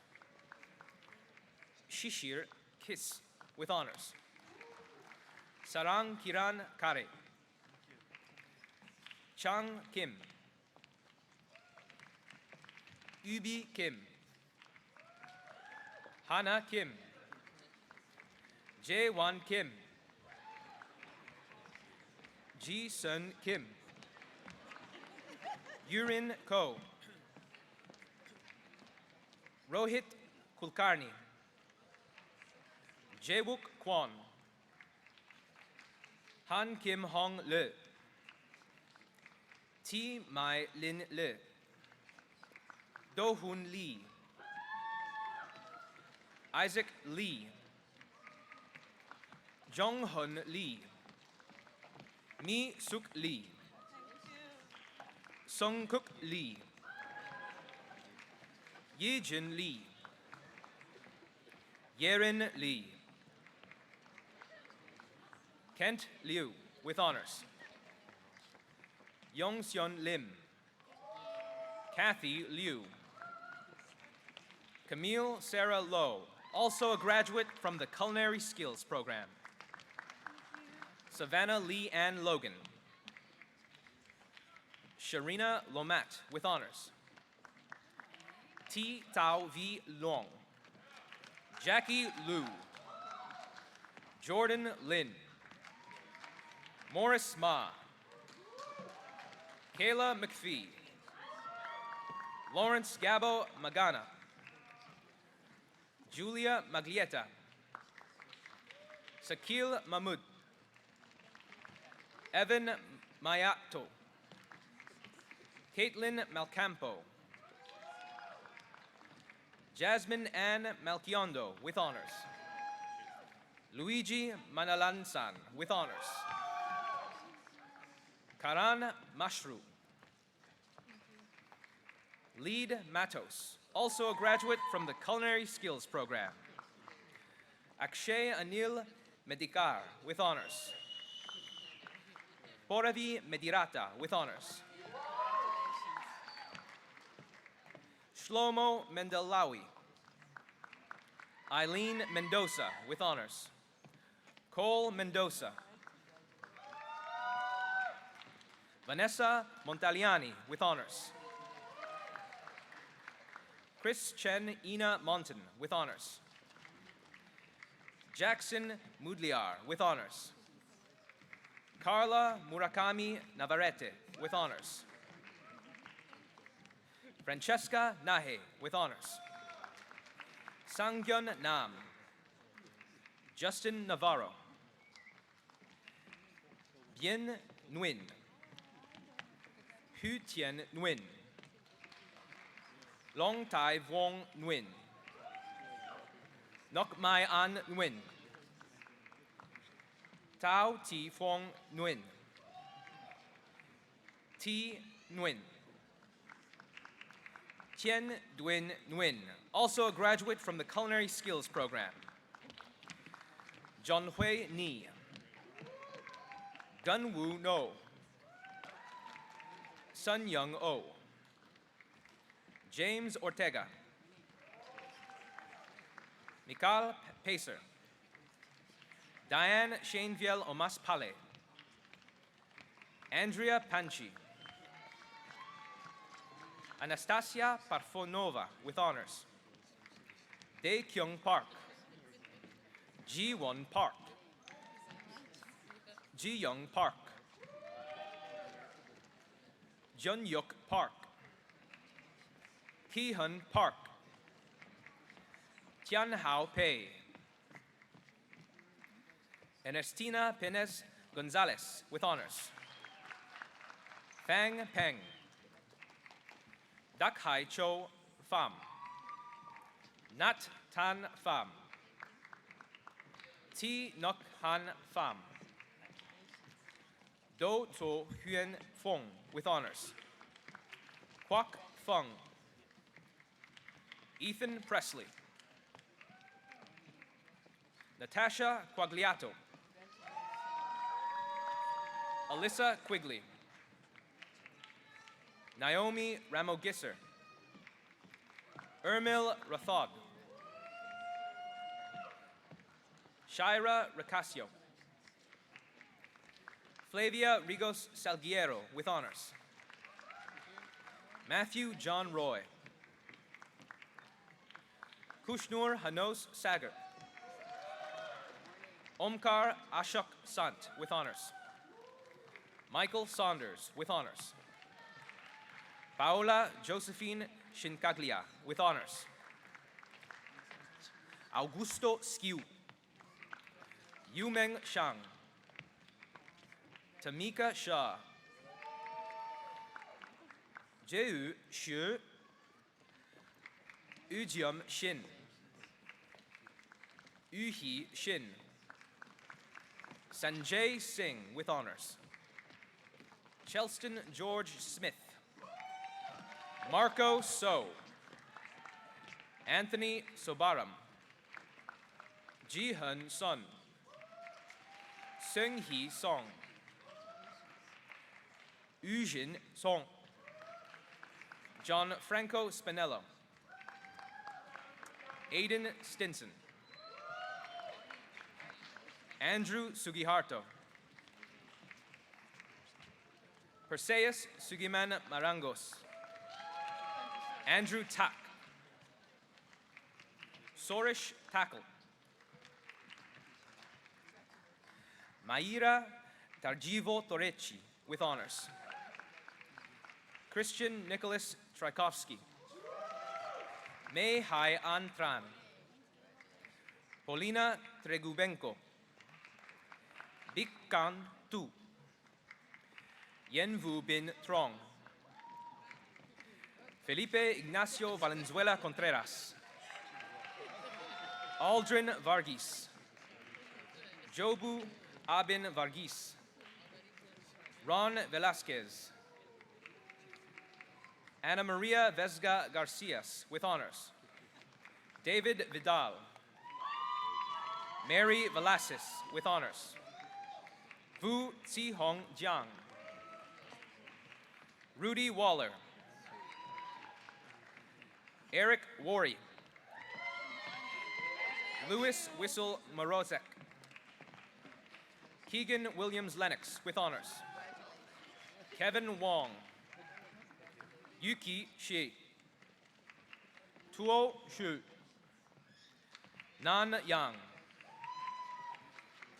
Shishir Kiss with honors. Sarang Kiran Kare. Chang Kim. Ubi Kim. Hana Kim. Jae-wan Kim. Ji-sun Kim. Yurin Ko. Rohit Kulkarni. Jae-wook Kwon. Han Kim Hong Le. T. Mai Lin Le. Do Hoon Lee. Isaac Lee. Jong Hun Lee. Mi Suk Lee. Sung Kook Lee. Yi Jin Lee. Yerin Lee. Kent Liu with honors. Yong Seon Lim. Kathy Liu. Camille Sarah Lowe, also a graduate from the Culinary Skills program. Savannah Lee Ann Logan. Sharina Lomat with honors. T. Tao V. Long. Jackie Liu. Jordan Lin. Morris Ma. Kayla McPhee. Lawrence Gabo Magana. Julia Maglietta. Sakil Mahmoud. Evan Mayato. Caitlin Malcampo. Jasmine Ann Malchiondo with honors. Luigi Manalansan with honors. Karan Mashru. Lead Matos, also a graduate from the Culinary Skills program. Akshay Anil Medikar with honors. Poravi Medirata with honors. Shlomo Mendelawi. Eileen Mendoza with honors. Cole Mendoza. Vanessa Montagliani with honors. Chris Chen Ina Monton with honors. Jackson Mudliar with honors. Carla Murakami Navarrete with honors. Francesca Nahe with honors. Sanghyun Nam. Justin Navarro. Bien Nguyen. Hu Tien Nguyen. Long Tai Vuong Nguyen. Nok Mai An Nguyen. Tao Ti Phuong Nguyen. T Nguyen. Tien Duyen Nguyen, also a graduate from the Culinary Skills program. John Hui Ni. Gun Woo No. Sun Young Oh. James Ortega. Mikal Pacer. Diane Shaneviel Omas Pale. Andrea Panchi. Anastasia Parfonova with honors. Dae Kyung Park. Ji Won Park. Ji Young Park. Jun Yuk Park. Ki Hun Park. Tian Hao Pei. Ernestina Penez Gonzalez with honors. Fang Peng. Dak Hai Cho Pham. Nat Tan Pham. Thi Nok Han Pham. Do To Huyen Fong with honors. Kwok Fung. Ethan Presley. Natasha Quagliato. Alyssa Quigley. Naomi Ramogisser. Ermil Rathod. Shaira Ricasio. Flavia Rigos Salguero with honors. Matthew John Roy. Kushnur Hanos Sagar. Omkar Ashok Sant with honors. Michael Saunders with honors. Paola Josephine Shincaglia with honors. Augusto Skiu. Yumeng Shang. Tamika Shah. Jeu Xu. Ujium Shin. Uhi Shin. Sanjay Singh with honors. Chelston George Smith. Marco So. Anthony Sobaram. Ji-hun Sun. Seung-hee Song. Eugene Song. John Franco Spinello. Aiden Stinson. Andrew Sugiharto. Perseus Sugiman Marangos. Andrew Tak. Sorish Tackle. Maira Tarjivo Torechi with honors. Christian Nicholas Tchaikovsky. Mei Hai An Tran. Polina Tregubenko. Bik Kan Tu. Yenvu Bin Trong. Felipe Ignacio Valenzuela Contreras. Aldrin Varghese. Jobu Abin Varghese. Ron Velasquez. Ana Maria Vesga Garcias, with honors. David Vidal. Mary Velasquez, with honors. Vu Zihong Jiang. Rudy Waller. Eric Worry. Louis Whistle Morozek. Keegan Williams Lennox, with honors. Kevin Wong. Yuki Shi. Tuo Shu. Nan Yang.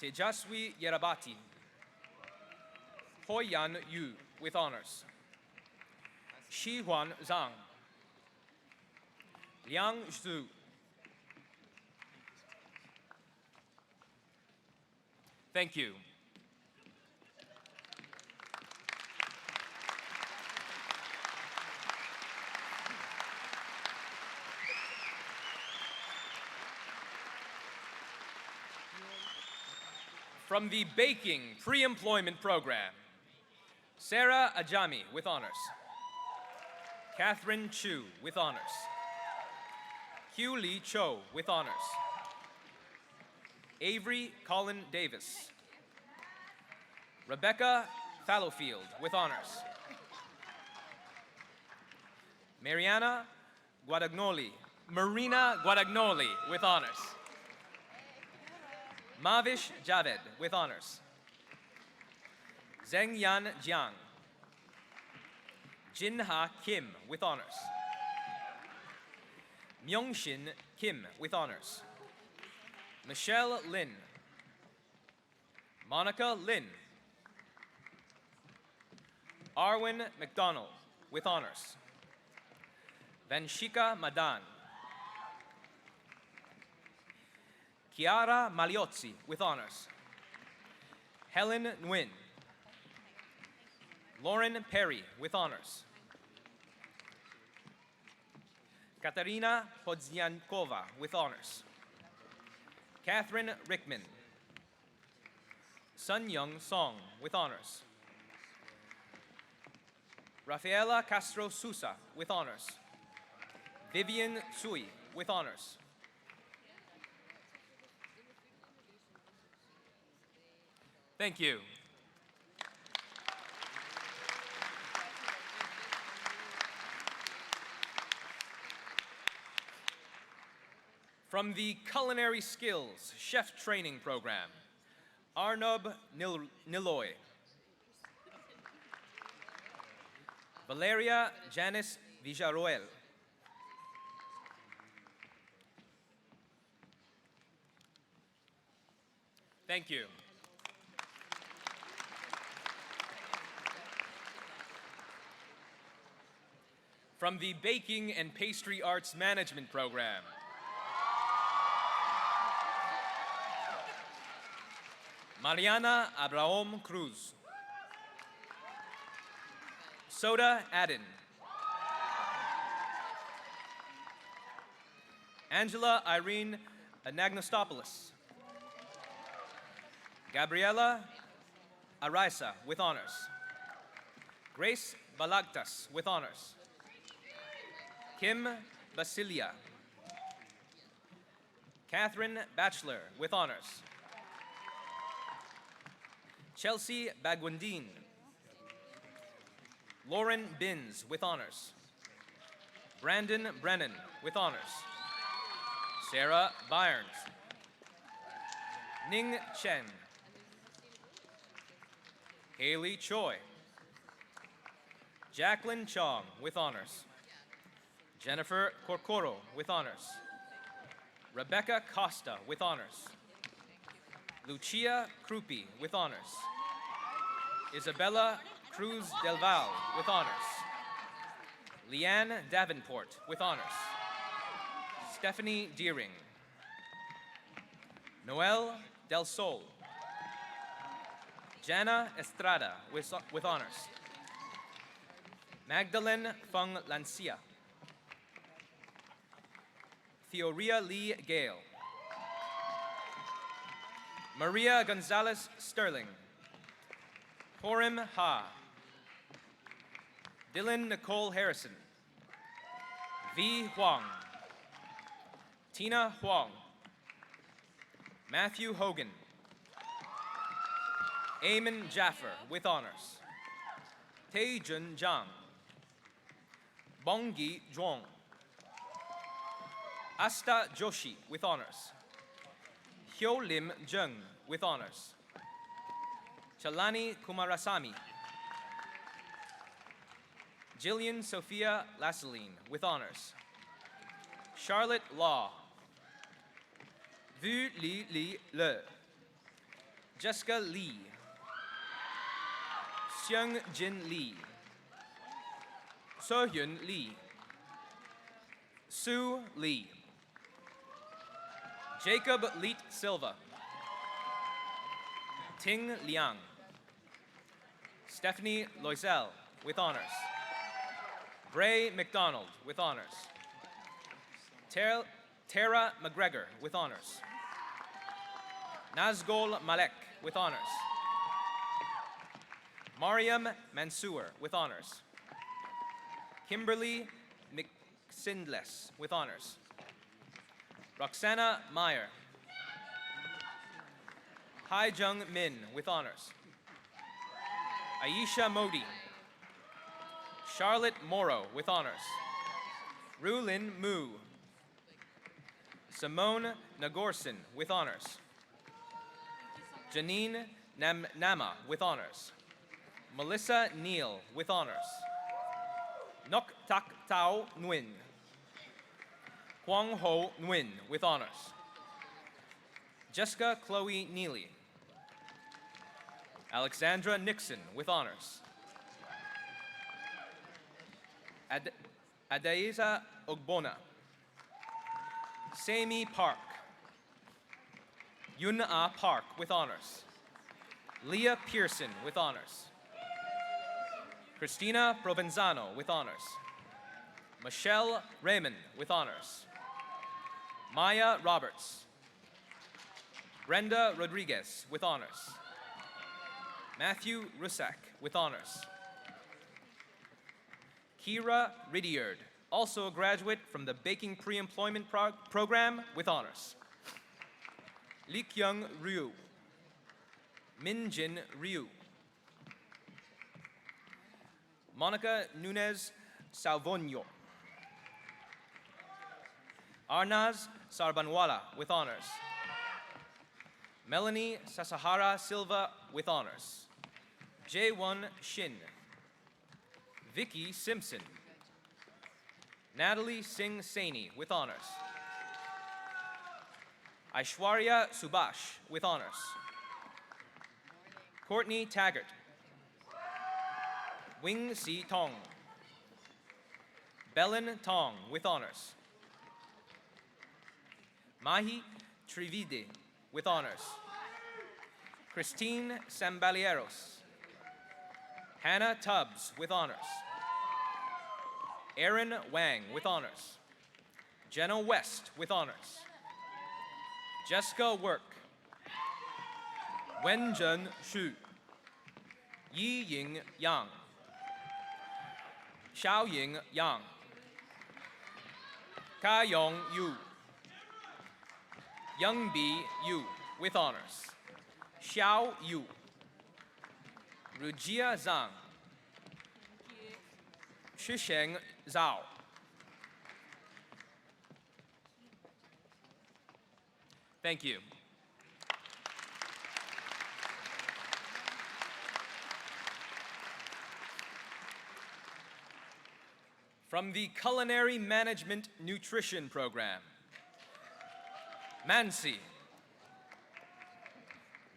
Tejaswi Yerabati. Hoyan Yu, with honors. Shihuan Zhang. Liang Zhu. Thank you. From the Baking Pre-Employment Program, Sarah Ajami, with honors. Catherine Chu, with honors. Hugh Lee Cho, with honors. Avery Colin Davis. Rebecca Fallowfield, with honors. Marina Guadagnoli, with honors. Mavish Javed, with honors. Zheng Yan Jiang. Jin Ha Kim, with honors. Myongshin Kim, with honors. Michelle Lin. Monica Lin. Arwin McDonald, with honors. Vanshika Madan. Chiara Maliozzi, with honors. Helen Nguyen. Lauren Perry, with honors. Katarina Podziankova, with honors. Catherine Rickman. Sun Young Song, with honors. Rafaela Castro Sousa, with honors. Vivian Sui, with honors. Thank you. From the Culinary Skills Chef Training Program, Arnab Niloy. Valeria Janice Villarroel. Thank you. From the Baking and Pastry Arts Management Program, Mariana Abraham Cruz. Soda Adin. Angela Irene Anagnostopoulos. Gabriela Araisa, with honors. Grace Balagtas, with honors. Kim Basilia. Catherine Batchelor, with honors. Chelsea Bagwandine. Lauren Binns, with honors. Brandon Brennan, with honors. Sarah Byrnes. Ning Chen. Haley Choi. Jacqueline Chong, with honors. Jennifer Corcoro, with honors. Rebecca Costa, with honors. Lucia Krupi, with honors. Isabella Cruz Del Val, with honors. Leanne Davenport, with honors. Stephanie Deering. Noel Del Sol. Jana Estrada, with honors. Magdalene Fung Lancia. Theoria Lee Gale. Maria Gonzalez Sterling. Horim Ha. Dylan Nicole Harrison. V. Huang. Tina Huang. Matthew Hogan. Eamon Jaffer with honors. Taejun Zhang. Bonggi Zhuang. Asta Joshi with honors. Hyo Lim Jung with honors. Chalani Kumarasamy. Jillian Sophia Lassaline with honors. Charlotte Law. Vu Li Li Le. Jessica Lee. Seung Jin Lee. Sohyun Lee. Sue Lee. Jacob Leet Silva. Ting Liang. Stephanie Loisel with honors. Bray McDonald with honors. Tara McGregor with honors. Nazgul Malek with honors. Mariam Mansour with honors. Kimberly McSindless with honors. Roxana Meyer. Hai Jung Min with honors. Aisha Modi. Charlotte Morrow with honors. Rulin Mu. Simone Nagorson with honors. Janine Nama with honors. Melissa Neal with honors. Nok Tak Tao Nguyen. Kwang Ho Nguyen with honors. Jessica Chloe Neely. Alexandra Nixon with honors. Adaiza Ogbona. Sami Park. Yun-Ah Park with honors. Leah Pearson with honors. Christina Provenzano with honors. Michelle Raymond with honors. Maya Roberts. Brenda Rodriguez with honors. Matthew Rusak with honors. Kira Ridyard, also a graduate from the Baking Pre-Employment Program with honors. Lee Kyung Ryu. Min Jin Ryu. Monica Nunez Salvonio. Arnaz Sarbanwala with honors. Melanie Sasahara Silva with honors. Jaewon Shin. Vicky Simpson. Natalie Singh Saini with honors. Aishwarya Subhash with honors. Courtney Taggart. Wing Si Tong. Belen Tong with honors. Mahi Trivide with honors. Christine Sambalieros. Hannah Tubbs with honors. Aaron Wang with honors. Jenna West with honors. Jessica Work. Wenjun Xu. Yi Ying Yang. Xiaoying Yang. Ka Yong Yu. Youngbi Yu with honors. Xiao Yu. Rujia Zhang. Shisheng Zhao. Thank you. From the Culinary Management Nutrition Program, Mansi.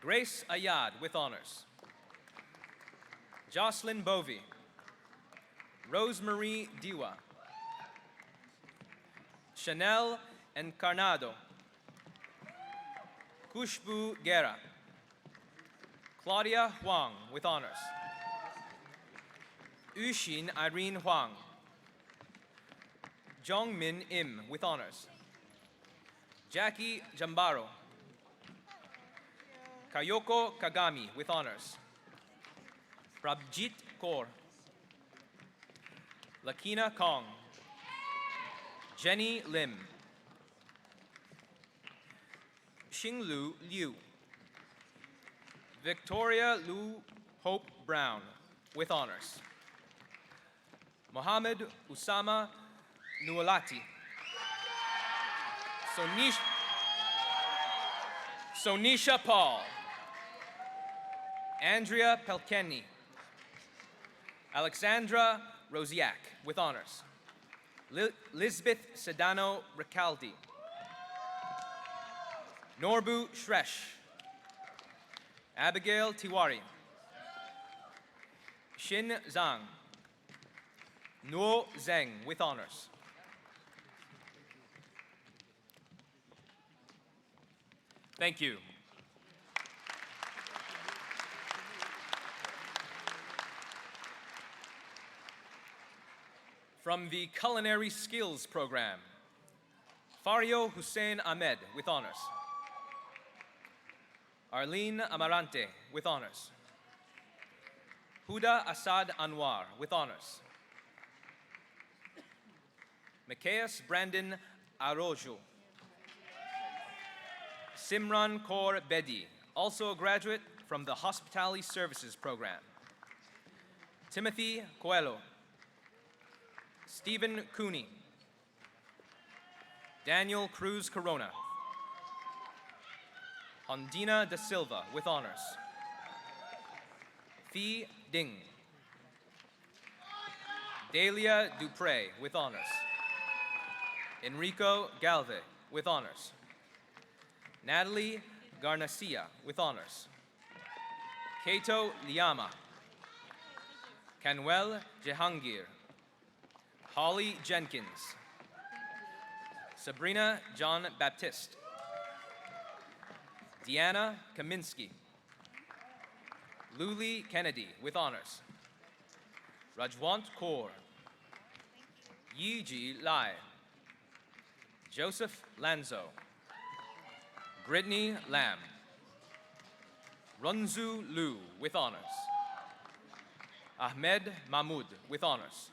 Grace Ayad with honors. Jocelyn Bovey. Rosemarie Diwa. Chanel Encarnado. Kushbu Guerra. Claudia Huang with honors. Yushin Irene Huang. Jongmin Im with honors. Jackie Jambaro. Kayoko Kagami with honors. Prabjit Kaur. Lakina Kong. Jenny Lim. Xinglu Liu. Victoria Lu Hope Brown with honors. Mohammed Usama Nualati. Sonisha Paul. Andrea Pelkenny. Alexandra Rosiak with honors. Lisbeth Sedano Recaldi. Norbu Shresh. Abigail Tiwari. Xin Zhang. Nuo Zheng with honors. Thank you. From the Culinary Skills program, Fario Hussein Ahmed with honors. Arlene Amarante with honors. Huda Asad Anwar with honors. Mikhaeus Brandon Arojo. Simran Kaur Bedi, also a graduate from the Hospitality Services program. Timothy Coelho. Stephen Cooney. Daniel Cruz Corona. Hondina da Silva with honors. Phi Ding. Delia Dupre with honors. Enrico Galve with honors. Natalie Garnacia with honors. Kato Liama. Kanwel Jehangir. Holly Jenkins. Sabrina John Baptiste. Deanna Kaminsky. Luli Kennedy with honors. Rajwant Kaur. Yiji Lai. Joseph Lanzo. Brittany Lam. Runzu Lu with honors. Ahmed Mahmoud with honors.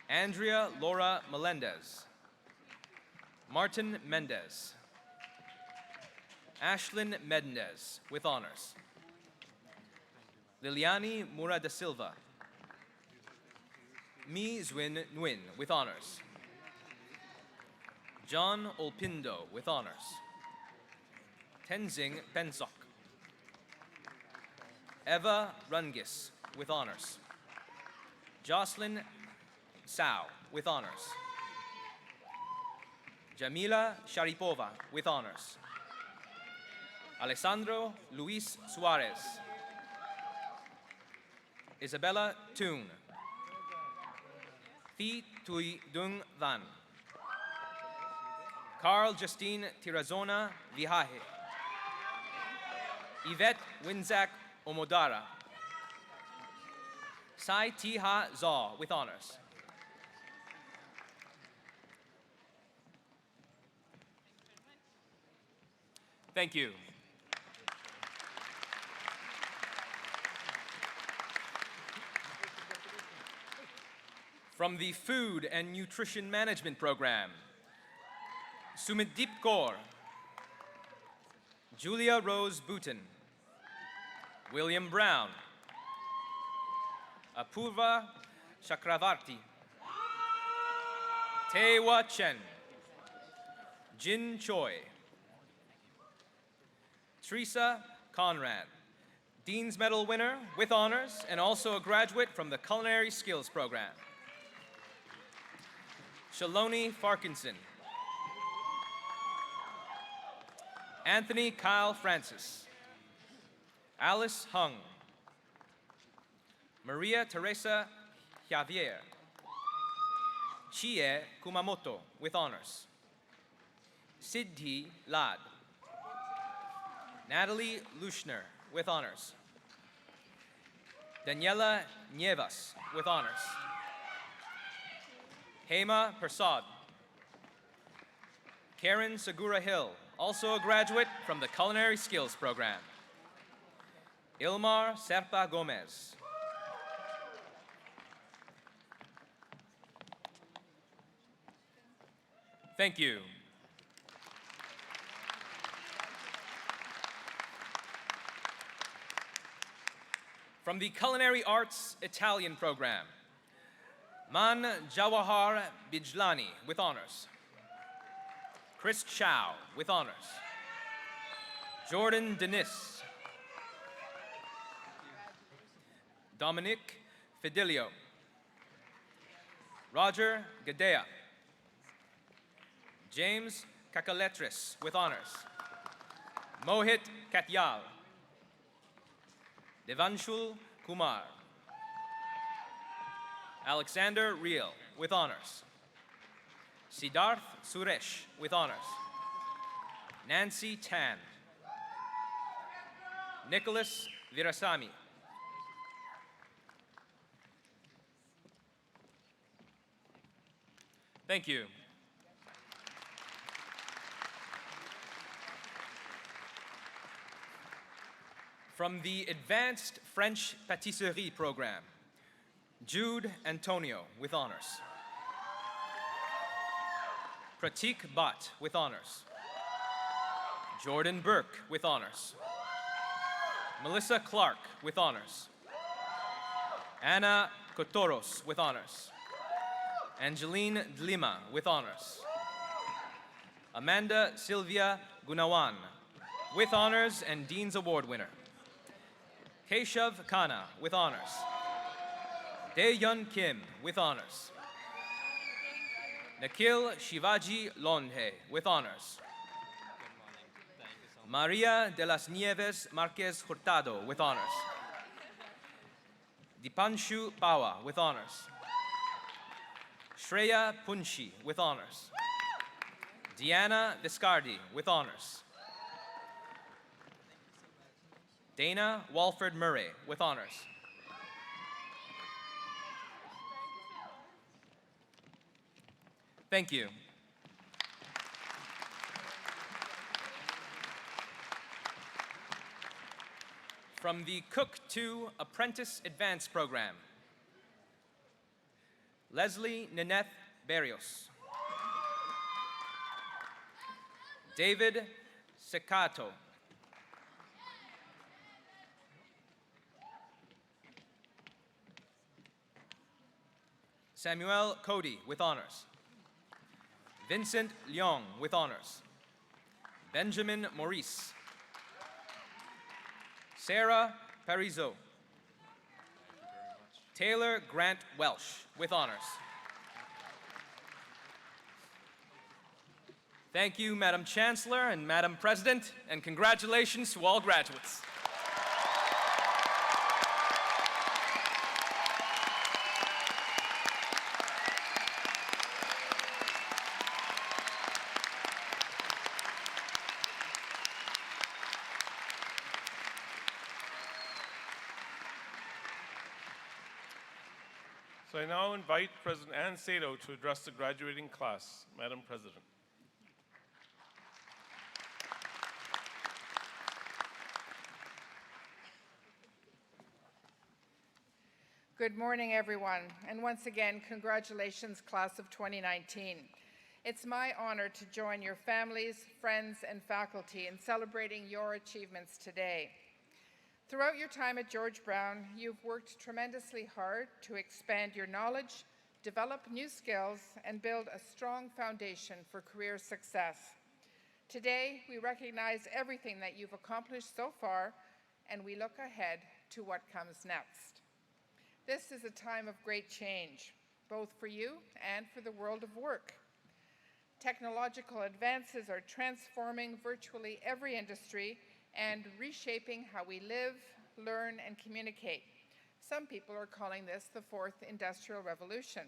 Andrea Laura Melendez. Martin Mendez. Ashlyn Mendez with honors. Liliani Mura da Silva. Mi Zwin Nguyen with honors. John Olpindo with honors. Tenzing Pensok. Eva Rungis with honors. Jocelyn Sao with honors. Jamila Sharipova with honors. Alessandro Luis Suarez. Isabella Toon. Thi Tui Dung Van. Carl Justine Tirazona Vihaje. Yvette Winzak Omodara. Sai Tiha Zaw with honors. Thank you. From the Food and Nutrition Management program, Sumidip Kaur. Julia Rose Booton. William Brown. Apurva Chakravarti. Tewa Chen. Jin Choi. Teresa Conrad, Dean's Medal winner with honors and also a graduate from the Culinary Skills program. Shaloni Farkinson. Anthony Kyle Francis. Alice Hung. Maria Teresa Javier. Chie Kumamoto with honors. Siddhi Lad. Natalie Lushner with honors. Daniela Nievas with honors. Hema Persad. Karen Segura Hill, also a graduate from the Culinary Skills program. Ilmar Serpa Gomez. Thank you. From the Culinary Arts Italian program, Man Jawahar Bijlani with honors. Chris Chow with honors. Jordan Denis. Dominic Fidelio. Roger Gadea. James Kakaletris with honors. Mohit Katyal. Devanshul Kumar. Alexander Reel with honors. Siddharth Suresh with honors. Nancy Tan. Nicholas Virasamy. Thank you. From the Advanced French Patisserie program, Jude Antonio with honors. Pratik Bhatt with honors. Jordan Burke with honors. Melissa Clark with honors. Anna Kotoros with honors. Angeline Dlima with honors. Amanda Sylvia Gunawan with honors and Dean's Award winner. Keshav Khanna with honors. Daeyun Kim with honors. Nikhil Shivaji Londhe with honors. Maria de las Nieves Marquez Hurtado with honors. Dipanshu Pawa with honors. Shreya Punchi with honors. Deanna Viscardi with honors. Dana Walford Murray with honors. Thank you. From the Cook 2 Apprentice Advanced program, Leslie Nineth Barrios. David Secato. Samuel Cody with honors. Vincent Leong with honors. Benjamin Maurice. Sarah Parizeau. Taylor Grant Welsh with honors. Thank you, Madam Chancellor and Madam President, and congratulations to all graduates. So I now invite President Ann Sato to address the graduating class. Madam President. Good morning, everyone, and once again, congratulations, class of 2019. It's my honor to join your families, friends, and faculty in celebrating your achievements today. Throughout your time at George Brown, you've worked tremendously hard to expand your knowledge, develop new skills, and build a strong foundation for career success. Today, we recognize everything that you've accomplished so far, and we look ahead to what comes next. This is a time of great change, both for you and for the world of work. Technological advances are transforming virtually every industry and reshaping how we live, learn, and communicate. Some people are calling this the fourth industrial revolution.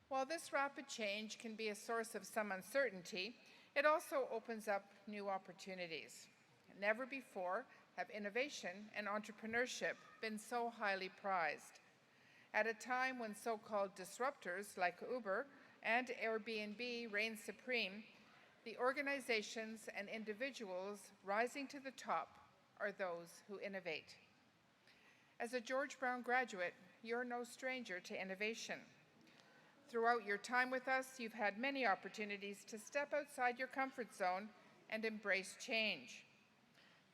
While this rapid change can be a source of some uncertainty, it also opens up new opportunities. Never before have innovation and entrepreneurship been so highly prized. At a time when so-called disruptors like Uber and Airbnb reign supreme, the organizations and individuals rising to the top are those who innovate. As a George Brown graduate, you're no stranger to innovation. Throughout your time with us, you've had many opportunities to step outside your comfort zone and embrace change.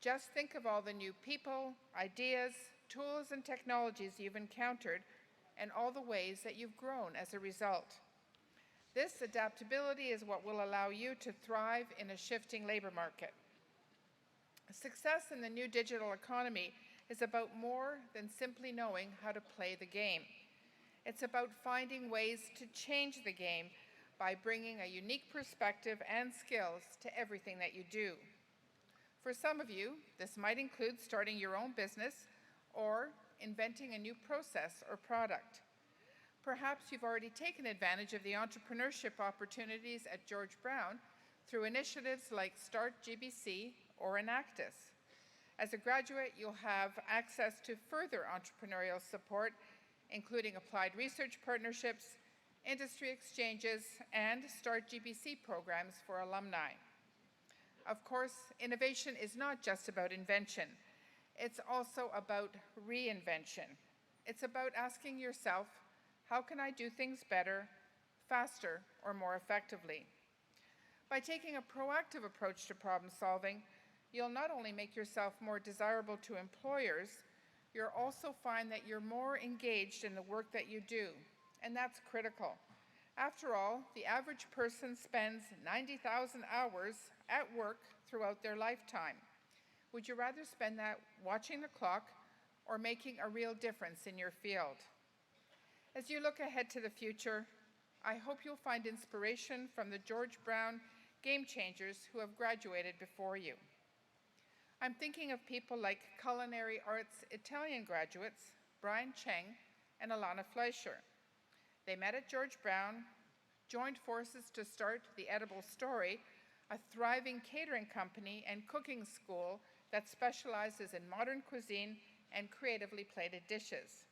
Just think of all the new people, ideas, tools, and technologies you've encountered, and all the ways that you've grown as a result. This adaptability is what will allow you to thrive in a shifting labor market. Success in the new digital economy is about more than simply knowing how to play the game. It's about finding ways to change the game by bringing a unique perspective and skills to everything that you do. For some of you, this might include starting your own business or inventing a new process or product. Perhaps you've already taken advantage of the entrepreneurship opportunities at George Brown through initiatives like Start GBC or Apprentice. As a graduate, you'll have access to further entrepreneurial support, including applied research partnerships, industry exchanges, and Start GBC programs for alumni. Of course, innovation is not just about invention. It's also about reinvention. It's about asking yourself, how can I do things better, faster, or more effectively? By taking a proactive approach to problem solving, you'll not only make yourself more desirable to employers, you'll also find that you're more engaged in the work that you do, and that's critical. After all, the average person spends 90,000 hours at work throughout their lifetime. Would you rather spend that watching the clock or making a real difference in your field? As you look ahead to the future, I hope you'll find inspiration from the George Brown game changers who have graduated before you. I'm thinking of people like Culinary Arts Italian graduates, Brian Cheng and Alana Fleischer. They met at George Brown, joined forces to start The Edible Story, a thriving catering company and cooking school that specializes in modern cuisine and creatively plated dishes.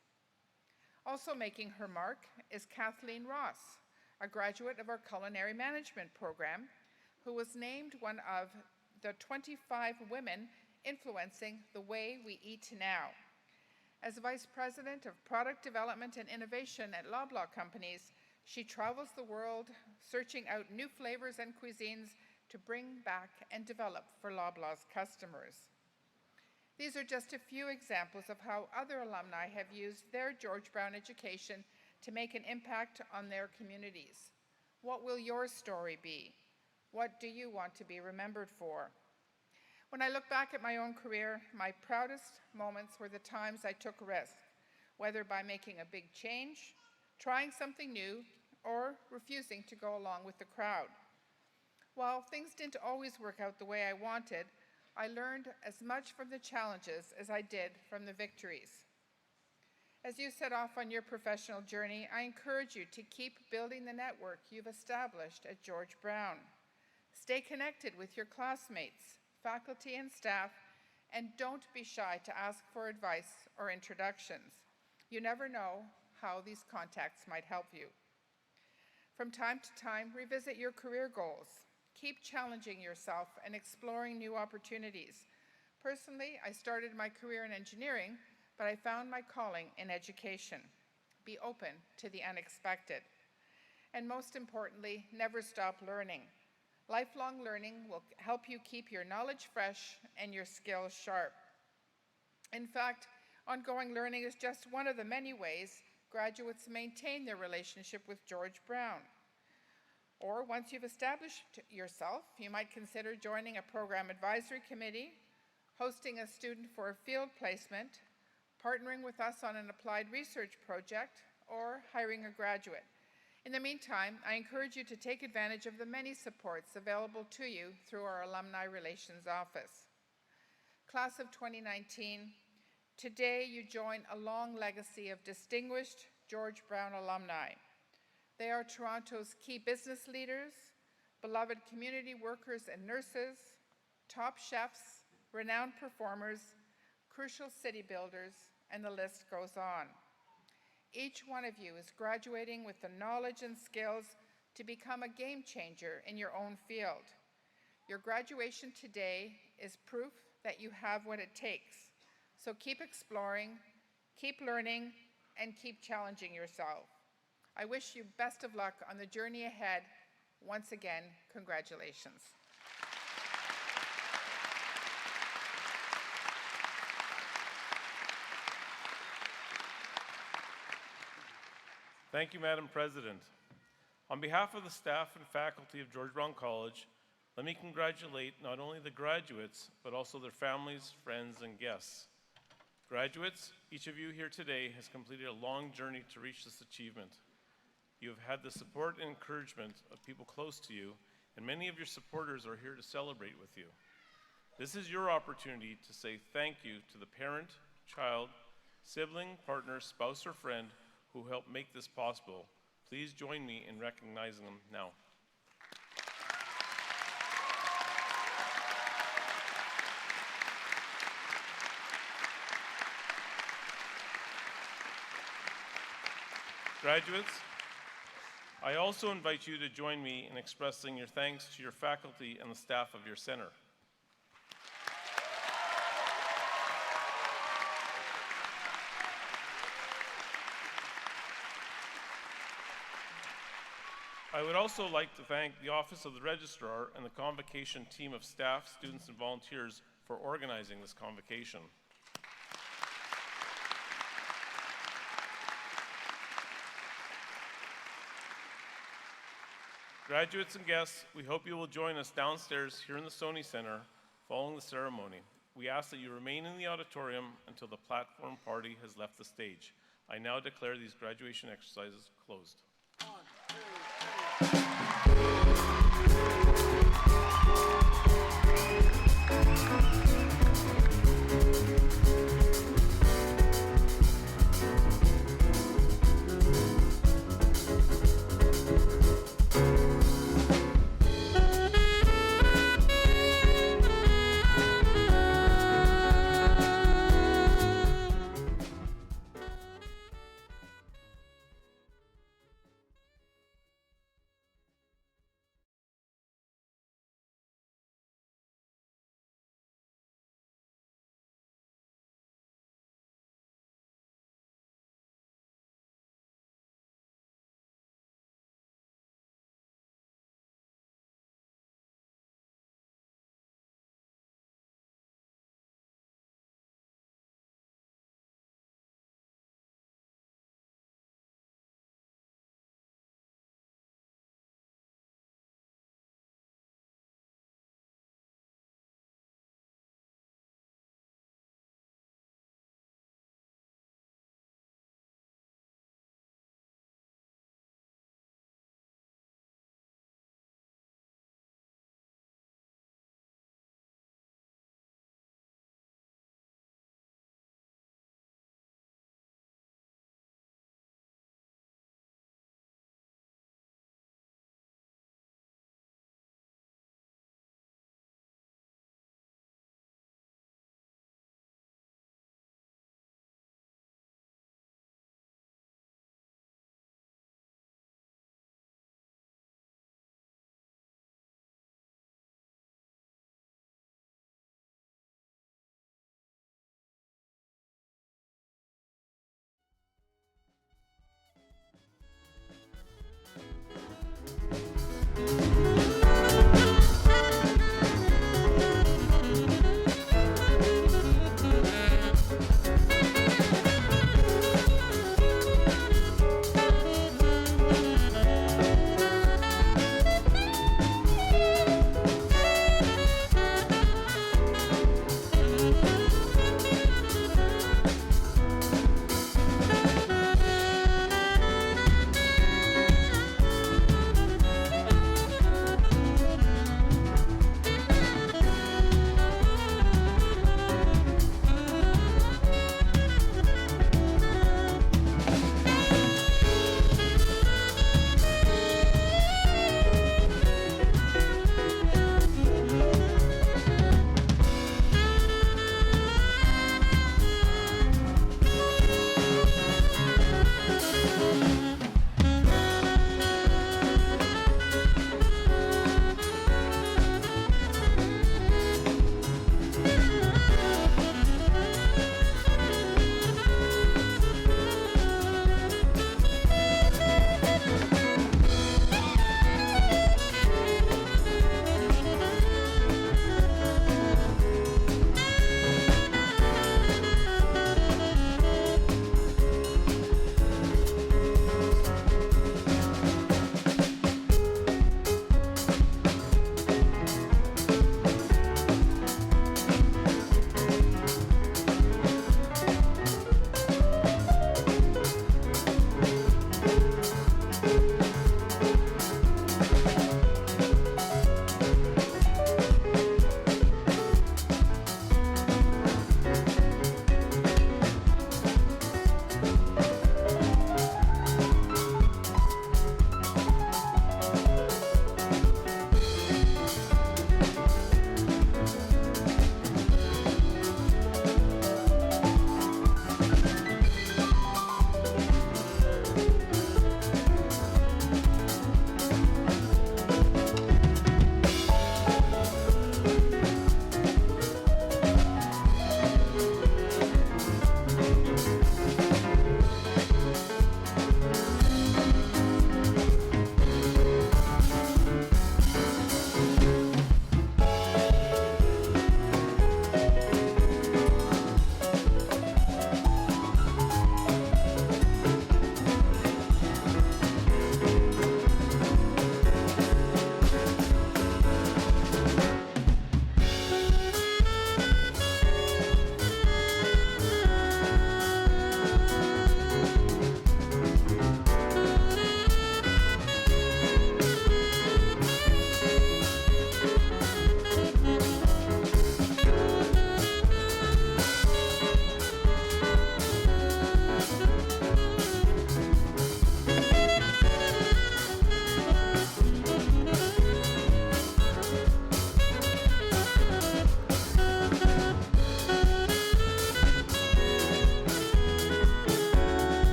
Also making her mark is Kathleen Ross, a graduate of our Culinary Management program, who was named one of the 25 women influencing the way we eat now. As Vice President of Product Development and Innovation at Loblaw Companies, she travels the world searching out new flavors and cuisines to bring back and develop for Loblaw's customers. These are just a few examples of how other alumni have used their George Brown education to make an impact on their communities. What will your story be? What do you want to be remembered for? When I look back at my own career, my proudest moments were the times I took risks, whether by making a big change, trying something new, or refusing to go along with the crowd. While things didn't always work out the way I wanted, I learned as much from the challenges as I did from the victories. As you set off on your professional journey, I encourage you to keep building the network you've established at George Brown. Stay connected with your classmates, faculty, and staff, and don't be shy to ask for advice or introductions. You never know how these contacts might help you. From time to time, revisit your career goals. Keep challenging yourself and exploring new opportunities. Personally, I started my career in engineering, but I found my calling in education. Be open to the unexpected. And most importantly, never stop learning. Lifelong learning will help you keep your knowledge fresh and your skills sharp. In fact, ongoing learning is just one of the many ways graduates maintain their relationship with George Brown. Or once you've established yourself, you might consider joining a program advisory committee, hosting a student for a field placement, partnering with us on an applied research project, or hiring a graduate. In the meantime, I encourage you to take advantage of the many supports available to you through our Alumni Relations Office. Class of 2019, today you join a long legacy of distinguished George Brown alumni. They are Toronto's key business leaders, beloved community workers and nurses, top chefs, renowned performers, crucial city builders, and the list goes on. Each one of you is graduating with the knowledge and skills to become a game changer in your own field. Your graduation today is proof that you have what it takes. So keep exploring, keep learning, and keep challenging yourself. I wish you best of luck on the journey ahead. Once again, congratulations. Thank you, Madam President. On behalf of the staff and faculty of George Brown College, let me congratulate not only the graduates, but also their families, friends, and guests. Graduates, each of you here today has completed a long journey to reach this achievement. You have had the support and encouragement of people close to you, and many of your supporters are here to celebrate with you. This is your opportunity to say thank you to the parent, child, sibling, partner, spouse, or friend who helped make this possible. Please join me in recognizing them now. Graduates, I also invite you to join me in expressing your thanks to your faculty and the staff of your center. I would also like to thank the Office of the Registrar and the Convocation team of staff, students, and volunteers for organizing this convocation. Graduates and guests, we hope you will join us downstairs here in the Sony Center following the ceremony. We ask that you remain in the auditorium until the platform party has left the stage. I now declare these graduation exercises closed. 1, 2, 3.